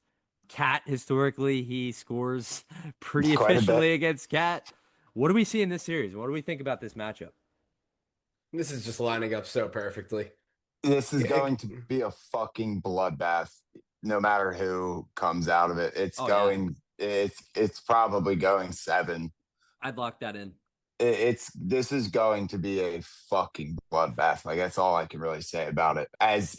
A: Cat, historically, he scores
B: It's
A: pretty
B: quite a bit.
A: efficiently against Cat. What do we see in this series? What do we think about this matchup?
C: This is just lining up so perfectly.
B: This is
C: Yeah,
B: going to be a fucking bloodbath, no matter who comes out of it.
A: Oh, yeah.
B: It's probably going seven.
A: I'd lock that in.
B: This is going to be a fucking bloodbath. Like that's all I can really say about it. As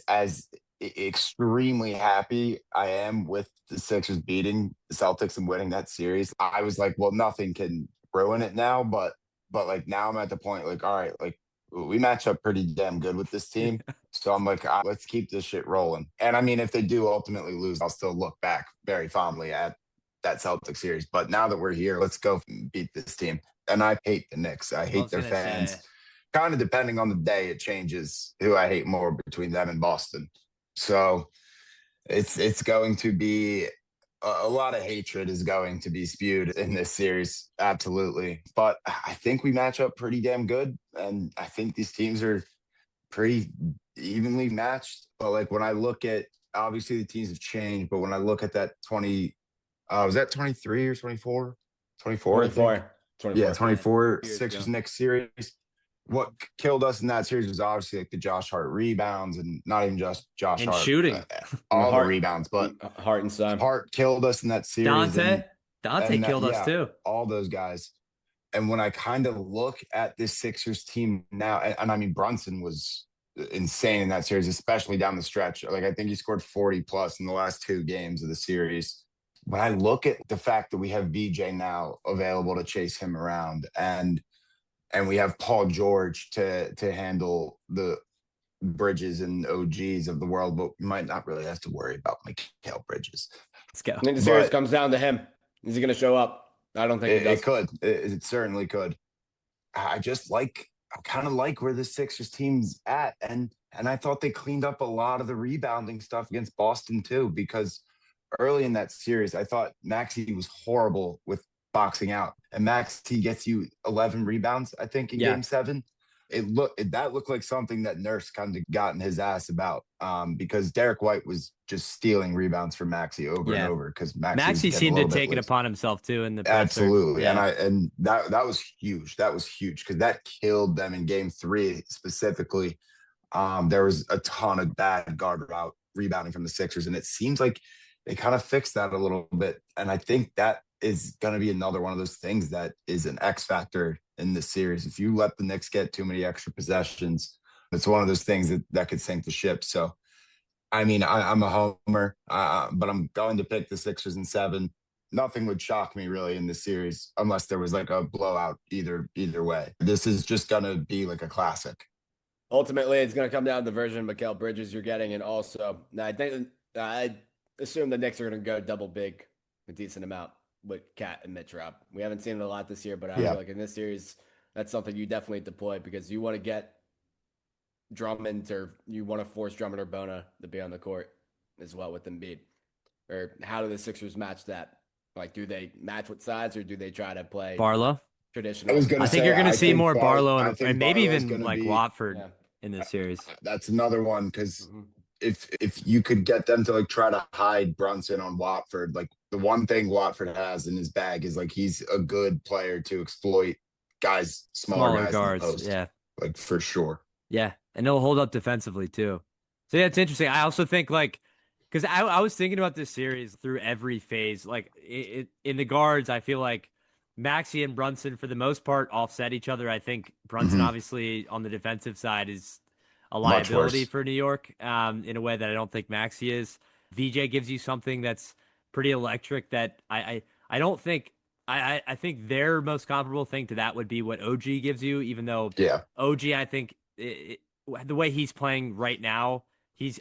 B: extremely happy I am with the Sixers beating the Celtics and winning that series. I was like, well, nothing can ruin it now, but like now I'm at the point like, all right, like we match up pretty damn good with this team. So I'm like, let's keep this shit rolling. And I mean, if they do ultimately lose, I'll still look back very fondly at that Celtic series. But now that we're here, let's go beat this team. And I hate the Knicks. I
A: I
B: hate
A: was
B: their
A: gonna say,
B: fans. Kind of depending on the day, it changes who I hate more between them and Boston. So it's going to be a lot of hatred is going to be spewed in this series, absolutely. But I think we match up pretty damn good, and I think these teams are pretty evenly matched. But like when I look at obviously the teams have changed, but when I look at that 20, was that 23 or 24? 24, I think.
C: 24. 24.
B: Yeah,
A: yeah,
B: 24
A: years
B: Sixers
A: ago.
B: next series. What killed us in that series was obviously like the Josh Hart rebounds, and not even just Josh
A: And
B: Hart,
A: shooting.
B: all the
C: Heart,
B: rebounds. But
C: Heart and Son.
B: Hart killed us in that series,
A: Dante.
B: and
A: Dante
B: that
A: killed us
B: yeah,
A: too.
B: all those guys. And when I kind of look at this Sixers team now, and I mean Brunson was insane in that series, especially down the stretch. Like I think he scored 40 plus in the last two games of the series. When I look at the fact that we have VJ now available to chase him around, and we have Paul George to handle the Bridges and OGs of the world, but we might not really have to worry about Mikal Bridges.
A: Let's go.
C: I think the series
B: But
C: comes down to him. Is he going to show up? I don't think he
B: it
C: does.
B: could. It certainly could. I kind of like where the Sixers team's at, and I thought they cleaned up a lot of the rebounding stuff against Boston too, because early in that series, I thought Maxey was horrible with boxing out, and Maxey gets you 11 rebounds, I think, in
A: Yeah.
B: Game 7. that looked like something that Nurse kind of gotten his ass about, because Derek White was just stealing rebounds from Maxey over and
A: Yeah.
B: over because Maxey was
A: Maxey
B: getting a
A: seemed to
B: little bit
A: take it
B: loose.
A: upon himself too in the presser.
B: Absolutely.
A: Yeah.
B: And that was huge. That was huge because that killed them in game 3 specifically. There was a ton of bad guard route rebounding from the Sixers, and it seems like they kind of fixed that a little bit. And I think that is going to be another one of those things that is an X factor in this series. If you let the Knicks get too many extra possessions, it's one of those things that could sink the ship. So, I mean, I'm a homer, but I'm going to pick the Sixers in 7. Nothing would shock me really in this series unless there was like a blowout either way. This is just going to be like a classic.
C: Ultimately, it's going to come down to the version of Mikal Bridges you're getting, and also I assume the Knicks are going to go double big a decent amount with Cat and Mitch Rob. We haven't seen it a lot this year, but I feel like in this series, that's something you definitely deploy because you want to get Drummond or you want to force Drummond or Bona to be on the court as well with Embiid. Or how do the Sixers match that? Like, do they match with sides or do they try to play
A: Barlow.
C: traditional?
B: I was going
A: I
B: to
A: think
B: say,
A: you're going to
B: I
A: see
B: think
A: more Barlow
B: I
A: and
B: think
A: maybe
B: Barlow's
A: even
B: going to
A: like
B: be.
A: Watford in this series.
B: That's another one because if you could get them to like try to hide Brunson on Watford, like the one thing Watford has in his bag is like he's a good player to exploit guys, smaller guys in the
A: guards.
B: post,
A: Yeah.
B: like for sure.
A: Yeah. And they'll hold up defensively too. So yeah, it's interesting. I also think like, because I was thinking about this series through every phase. Like in the guards, I feel like Maxey and Brunson, for the most part, offset each other. I think Brunson,
B: Mm-hmm.
A: obviously, on the defensive side, is a
B: Much
A: liability
B: worse.
A: for New York in a way that I don't think Maxey is. VJ gives you something that's pretty electric that I don't think. I think their most comparable thing to that would be what OG gives you, even though
B: Yeah.
A: OG, I think, the way he's playing right now,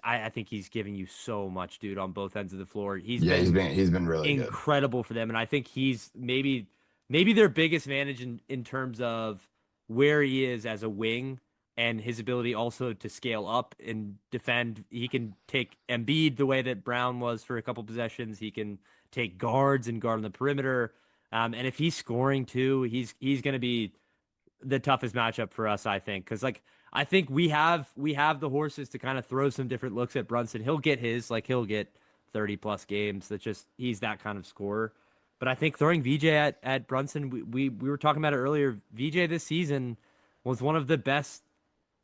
A: I think he's giving you so much, dude, on both ends of the floor. He's
B: Yeah,
A: been
B: he's been really good.
A: incredible for them, and I think he's maybe their biggest advantage in terms of where he is as a wing and his ability also to scale up and defend. He can take Embiid the way that Brown was for a couple possessions. He can take guards and guard on the perimeter. And if he's scoring too, he's going to be the toughest matchup for us, I think, because like I think we have the horses to kind of throw some different looks at Brunson. He'll get he'll get 30 plus games. That's just he's that kind of scorer. But I think throwing VJ at Brunson, we were talking about it earlier. VJ this season was one of the best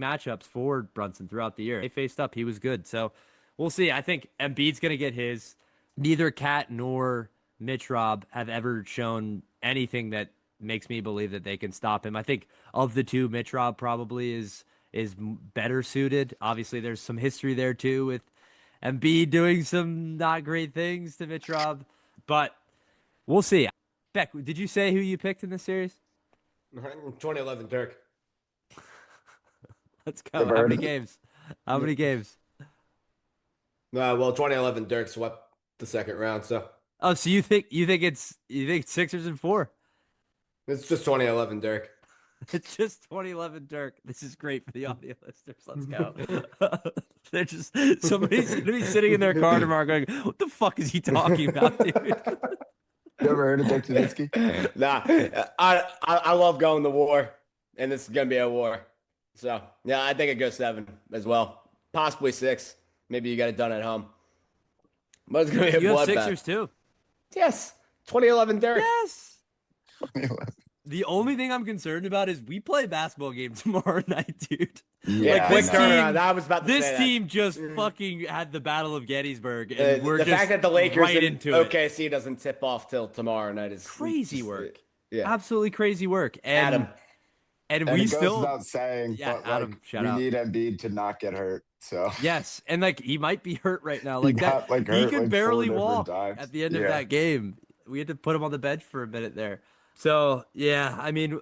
A: matchups for Brunson throughout the year. They faced up, he was good. So we'll see. I think Embiid's gonna get his. Neither Cat nor Mitch Rob have ever shown anything that makes me believe that they can stop him. I think of the two, Mitch Rob probably is better suited. Obviously, there's some history there too with Embiid doing some not great things to Mitch Rob, but we'll see. Beck, did you say who you picked in this series?
C: 2011 Dirk.
A: Let's go.
B: Never
A: How
B: heard
A: many
B: of it.
A: games? How many games?
C: Well, 2011 Dirk swept the second round, so
A: Oh, so you think Sixers and 4?
C: it's just 2011 Dirk.
A: It's just 2011 Dirk. This is great for the audio listeners. Let's go. They're just somebody's gonna be sitting in their car tomorrow going, "What the fuck is he talking about, dude?"
B: You ever heard of Dick Nowitzki?
C: Nah, I love going to war, and this is gonna be a war. So yeah, I think it goes 7 as well, possibly 6. Maybe you got it done at home, but it's gonna be a
A: You have
C: bloodbath.
A: Sixers too.
C: Yes, 2011 Dirk.
A: Yes. The only thing I'm concerned about is we play a basketball game tomorrow night, dude.
B: Yeah,
A: Like,
C: quick
A: this
C: turnaround.
A: team-
C: I was about to
A: This
C: say
A: team just fucking had the Battle of Gettysburg,
C: that.
A: and we're
C: The
A: just
C: fact that the Lakers
A: right
C: and
A: into it.
C: OKC doesn't tip off till tomorrow night is
A: Crazy work.
C: Yeah,
A: Absolutely crazy work. And
C: Adam.
A: and
B: And
A: we
B: it goes
A: still
B: without saying,
A: Yeah,
B: but
A: Adam,
B: like
A: shout
B: we
A: out.
B: need Embiid to not get hurt. So
A: Yes, and like he might be hurt right now.
B: he
A: Like that,
B: got like
A: he
B: hurt
A: could
B: like 4
A: barely
B: different
A: walk
B: times.
A: at the end of
B: Yeah.
A: that game. We had to put him on the bench for a minute there. So yeah, I mean,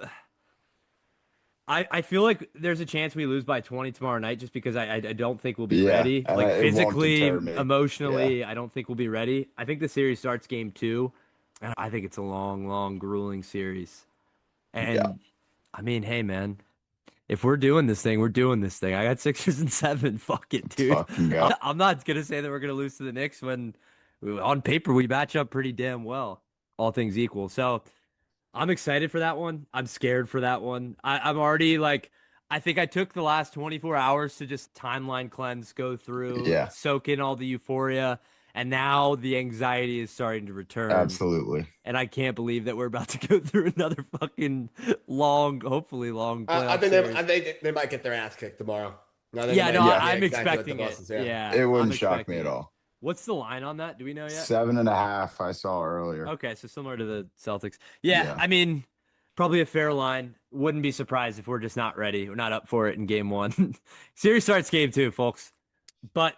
A: I feel like there's a chance we lose by 20 tomorrow night, just because I don't think we'll be
B: Yeah,
A: ready.
B: and
A: Like
B: it won't
A: physically,
B: deter me.
A: emotionally, I don't think we'll be ready. I think the series starts game 2, and I think it's a long, grueling series.
B: Yeah.
A: And I mean, hey man, if we're doing this thing, we're doing this thing. I got Sixers and 7. Fuck it, dude.
B: Fucking go.
A: I'm not gonna say that we're gonna lose to the Knicks when, on paper, we match up pretty damn well, all things equal. So I'm excited for that one. I'm scared for that one. I'm already like, I think I took the last 24 hours to just timeline cleanse, go through,
B: Yeah,
A: soak in all the euphoria, and now the anxiety is starting to return.
B: absolutely.
A: And I can't believe that we're about to go through another fucking long, hopefully long
C: I
A: playoff
C: think I
A: series.
C: think they might get their ass kicked tomorrow. I think it
A: Yeah, no,
C: might
B: Yeah,
C: be
A: I'm
C: exactly what the
A: expecting
C: boss
A: it.
C: is. Yeah.
A: Yeah,
B: it
A: I'm
B: wouldn't shock me
A: expecting
B: at
A: it.
B: all.
A: What's the line on that? Do we know yet?
B: 7.5 I saw earlier.
A: Okay, so similar to the Celtics. Yeah,
B: Yeah.
A: I mean, probably a fair line. Wouldn't be surprised if we're just not ready. We're not up for it in game one. Series starts game two, folks. But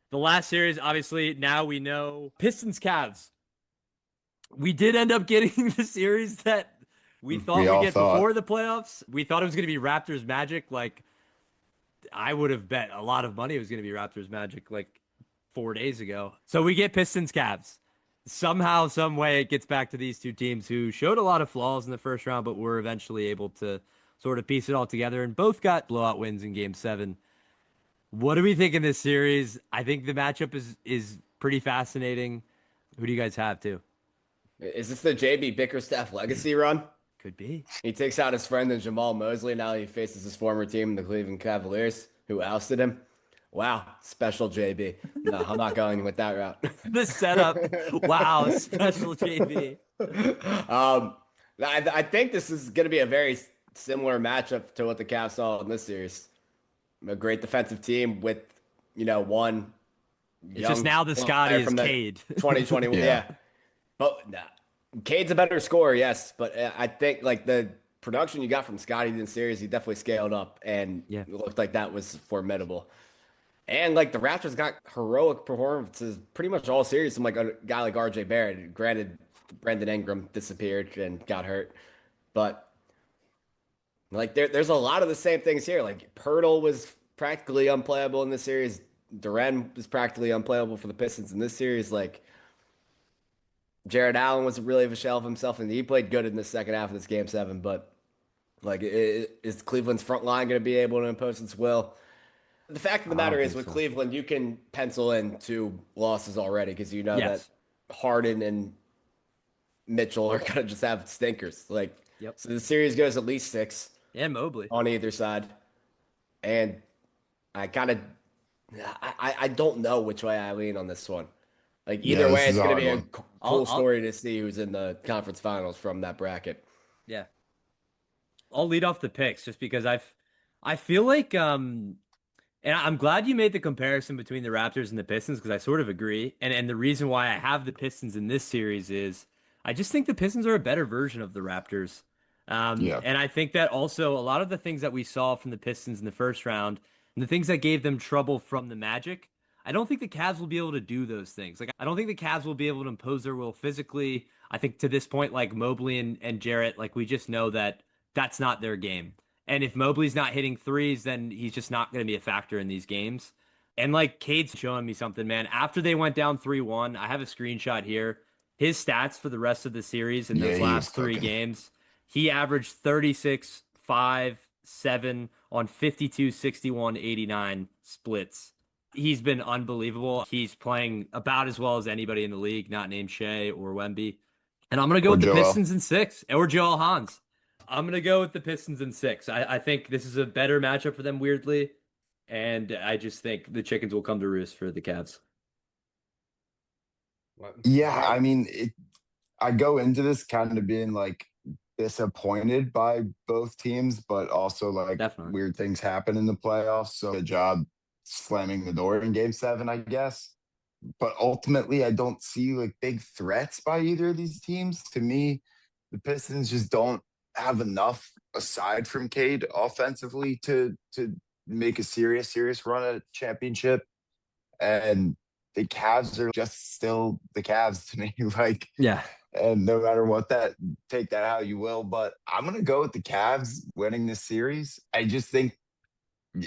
A: the last series, obviously, now we know Pistons Cavs. We did end up getting the series that we thought
B: We
A: we'd
B: all
A: get
B: thought.
A: before the playoffs. We thought it was going to be Raptors Magic. Like, I would have bet a lot of money it was going to be Raptors Magic like 4 days ago. So we get Pistons Cavs. Somehow, some way, it gets back to these two teams who showed a lot of flaws in the first round, but were eventually able to sort of piece it all together and both got blowout wins in game seven. What do we think in this series? I think the matchup is pretty fascinating. Who do you guys have too?
C: Is this the JB Bickerstaff legacy run?
A: Could be.
C: He takes out his friend in Jamal Mosley. Now he faces his former team, the Cleveland Cavaliers, who ousted him. Wow, special JB. No, I'm not going with that route.
A: The setup. Wow, special JB.
C: um, I think this is going to be a very similar matchup to what the Cavs saw in this series. A great defensive team with, one
A: It's just
C: young
A: now the Scotty
C: player
A: is
C: from the
A: Cade.
C: 2021.
B: Yeah.
C: Yeah. But nah, Cade's a better scorer, yes. But I think like the production you got from Scotty in the series, he definitely scaled up and
A: Yeah.
C: it looked like that was formidable. And like the Raptors got heroic performances pretty much all series from like a guy like RJ Barrett. Granted, Brandon Ingram disappeared and got hurt. But like there's a lot of the same things here. Like Pirtle was practically unplayable in this series. Duren was practically unplayable for the Pistons in this series. Like Jared Allen was really of a shell of himself, and he played good in the second half of this game seven. But like, is Cleveland's front line going to be able to impose its will? The fact of the
B: I
C: matter
B: don't
C: is,
B: think
C: with
B: so.
C: Cleveland, you can pencil in 2 losses already because you know that
A: Yes.
C: Harden and Mitchell are going to just have stinkers. Like,
A: Yep.
C: so the series goes at least 6
A: And Mobley.
C: on either side, and I kind of, I don't know which way I lean on this one. Like
B: Yeah,
C: either
B: this
C: way,
B: is
C: it's
B: a
C: going to
B: hard
C: be a
B: one.
C: cool
A: I'll
C: story to see who's in the conference finals from that bracket.
A: yeah. I'll lead off the picks just because I feel like and I'm glad you made the comparison between the Raptors and the Pistons because I sort of agree. And the reason why I have the Pistons in this series is I just think the Pistons are a better version of the Raptors.
B: Yeah.
A: And I think that also a lot of the things that we saw from the Pistons in the first round and the things that gave them trouble from the Magic, I don't think the Cavs will be able to do those things. Like I don't think the Cavs will be able to impose their will physically. I think to this point, like Mobley and Jarrett, like we just know that that's not their game. And if Mobley's not hitting threes, then he's just not going to be a factor in these games. And like Cade's showing me something, man. After they went down 3-1, I have a screenshot here. His stats for the rest of the series in
B: Yeah,
A: those
B: he was
A: last three
B: cooking.
A: games, he averaged 36, 5, 7 on 52, 61, 89 splits. He's been unbelievable. He's playing about as well as anybody in the league, not named Shea or Wemby. And I'm going to go
B: Or
A: with the
B: Joel.
A: Pistons in 6, or Joel Hans. I'm gonna go with the Pistons in 6. I think this is a better matchup for them, weirdly, and I just think the chickens will come to roost for the Cavs.
B: Yeah, I mean, I go into this kind of being like disappointed by both teams, but also like
A: Definitely.
B: weird things happen in the playoffs. So the job slamming the door in game seven, I guess. But ultimately, I don't see like big threats by either of these teams. To me, the Pistons just don't have enough aside from Cade offensively to make a serious run at a championship. And the Cavs are just still the Cavs to me. Like,
A: Yeah.
B: and no matter what that, take that how you will. But I'm gonna go with the Cavs winning this series. I just think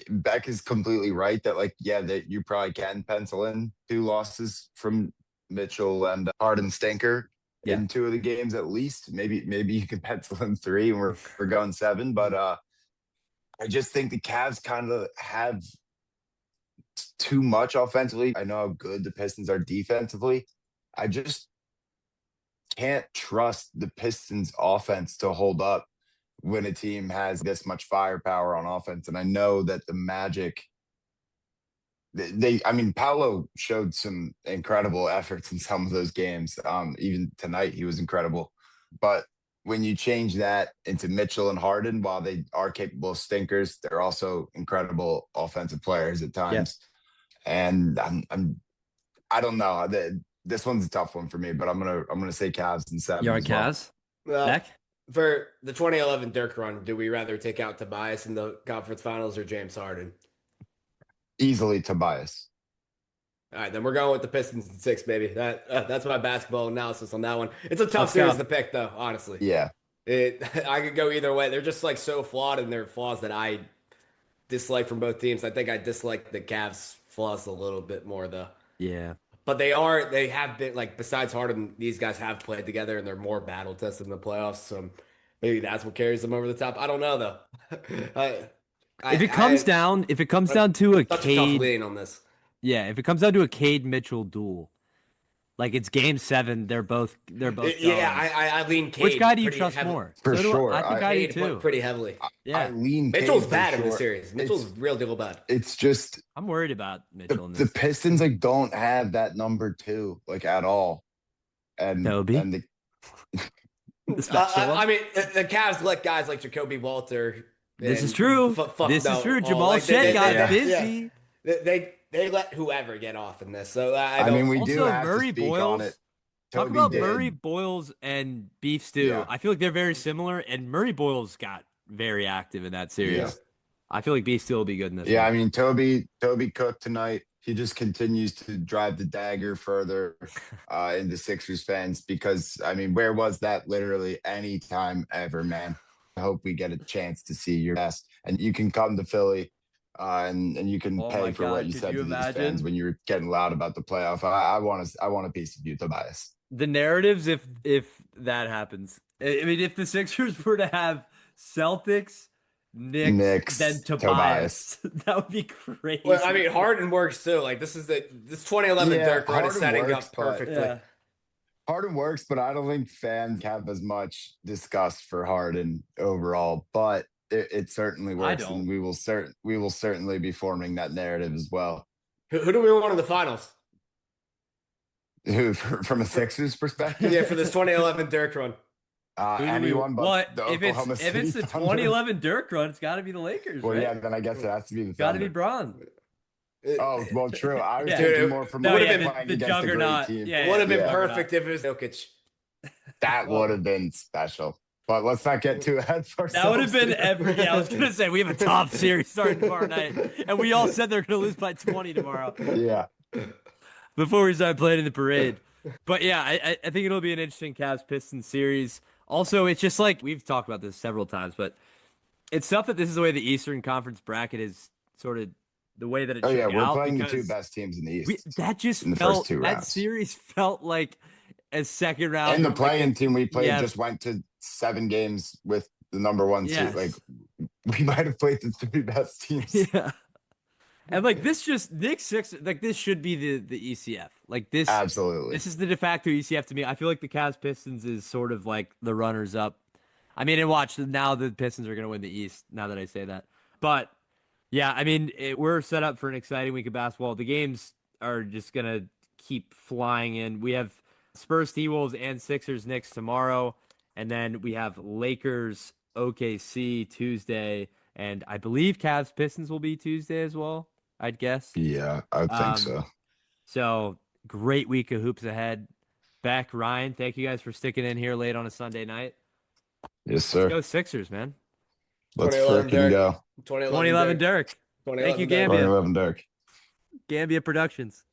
B: Beck is completely right that like, yeah, that you probably can pencil in 2 losses from Mitchell and Harden Stinker
A: Yeah.
B: in 2 of the games at least. Maybe you can pencil in 3 and we're going 7. But I just think the Cavs kind of have too much offensively. I know how good the Pistons are defensively. I just can't trust the Pistons offense to hold up when a team has this much firepower on offense. And I know that the Magic, I mean, Paolo showed some incredible efforts in some of those games. Even tonight, he was incredible. But when you change that into Mitchell and Harden, while they are capable of stinkers, they're also incredible offensive players at times. And I don't know. This one's a tough one for me, but I'm gonna say Cavs in 7
A: You're on
B: as well.
A: Cavs?
C: Well,
A: Beck?
C: for the 2011 Dirk run, do we rather take out Tobias in the conference finals or James Harden?
B: Easily Tobias.
C: All right, then we're going with the Pistons in 6, baby. That's my basketball analysis on that one. It's a tough
A: Let's
C: series
A: go.
C: to pick, though. Honestly,
B: Yeah.
C: I could go either way. They're just like so flawed in their flaws that I dislike from both teams. I think I dislike the Cavs' flaws a little bit more, though.
A: Yeah.
C: But they have been like, besides Harden, these guys have played together and they're more battle tested in the playoffs. So maybe that's what carries them over the top. I don't know though.
A: If it comes down to a
C: such a tough
A: Cade,
C: lean on this.
A: yeah, if it comes down to a Cade Mitchell duel, like it's game 7, they're both
C: Yeah,
A: dogs.
C: I lean Cade.
A: Which guy do you
C: pretty
A: trust
C: heavily.
A: more?
B: For sure.
A: I think I do
C: Cade
A: too.
C: pretty heavily.
A: Yeah,
B: I lean
C: Mitchell's
B: Cade for
C: bad in
B: sure.
C: the series. Mitchell's real deal bad.
B: It's just
A: I'm worried about Mitchell in
B: the
A: this.
B: Pistons like don't have that number 2 like at all. And
A: Toby?
B: and
A: The special one?
C: I mean, the Cavs let guys like Jacoby Walter.
A: This is
C: and
A: true. This
C: no,
A: is true.
C: all,
A: Jamal
C: like,
A: Shed got
C: yeah.
A: busy.
C: They let whoever get off in this. So
B: I mean, we do
A: Also,
B: have
A: Murray
B: to speak
A: Boyles.
B: on it.
A: Talk
B: Toby
A: about
B: did.
A: Murray Boyles and Beef Stew.
B: Yeah.
A: I feel like they're very similar, and Murray Boyles got very active in that series.
B: Yeah.
A: I feel like Beef Stew will be good in this.
B: Yeah,
A: one.
B: I mean, Toby cooked tonight. He just continues to drive the dagger further into Sixers fans because, I mean, where was that literally any time ever, man? I hope we get a chance to see your best. And you can come to Philly and you can
A: Oh
B: pay
A: my
B: for
A: God,
B: what you
A: could
B: said
A: you
B: to these
A: imagine?
B: fans when you were getting loud about the playoff. I want a piece of you, Tobias.
A: The narratives, if that happens, I mean, if the Sixers were to have Celtics, Knicks, then Tobias, that would be crazy.
C: Well, I mean, Harden works too. Like this 2011
B: Yeah,
C: Dirk run is
B: Harden
C: setting
B: works,
C: up
B: but-
C: perfectly.
A: Yeah.
B: Harden works, but I don't think fans have as much disgust for Harden overall. But it certainly works,
A: don't.
B: and we will certainly be forming that narrative as well.
C: Who do we want in the finals?
B: Who, from a Sixers perspective?
C: Yeah, for this 2011 Dirk run.
A: Who do we-
B: Anyone but
A: what
B: the
A: if it's
B: Oklahoma
A: if
B: City
A: it's the
B: Thunder?
A: 2011 Dirk run? It's got to be the Lakers,
B: Well,
A: right?
B: yeah, then I guess it has to be the
A: Got to be
B: Thunder.
A: Braun.
B: Oh, well, true. I was
A: Yeah.
B: thinking more from
A: No,
B: like
C: yeah,
B: playing
A: the
B: against a
A: juggernaut.
B: great team.
A: Yeah,
C: Would have been
B: yeah.
C: perfect if it was Jokic.
B: That would have been special. But let's not get too ahead for
A: That would have been
B: here.
A: every. Yeah, I was gonna say we have a top series starting tomorrow night, and we all said they're gonna lose by 20 tomorrow
B: Yeah.
A: before we start playing in the parade. But yeah, I think it'll be an interesting Cavs Pistons series. Also, it's just like we've talked about this several times, but it's tough that this is the way the Eastern Conference bracket is sort of the way that it
B: Oh
A: shook
B: yeah, we're
A: out
B: playing the
A: because
B: two best teams in the East.
A: that just
B: in the
A: felt
B: first two
A: that
B: rounds.
A: series felt like a second round.
B: And the
A: like,
B: playing team we played
A: yeah.
B: just went to 7 games with the number 1
A: Yes.
B: seed. Like we might have played the 3 best teams.
A: Yeah. And like this just Nick Six like this should be the ECF. Like this
B: Absolutely.
A: This is the de facto ECF to me. I feel like the Cavs Pistons is sort of like the runners up. I mean, and watch now the Pistons are going to win the East now that I say that. But yeah, I mean, we're set up for an exciting week of basketball. The games are just going to keep flying in. We have Spurs, T-Wolves, and Sixers Knicks tomorrow. And then we have Lakers, OKC Tuesday. And I believe Cavs Pistons will be Tuesday as well, I'd guess.
B: Yeah, I would think so.
A: So great week of hoops ahead. Beck, Ryan, thank you guys for sticking in here late on a Sunday night.
B: Yes, sir.
A: Go Sixers, man.
B: Let's
C: 2011
B: freaking go.
A: 2011 Dirk. Thank you,
C: 2011
A: Gambia.
B: 2011 Dirk.
A: Gambia Productions.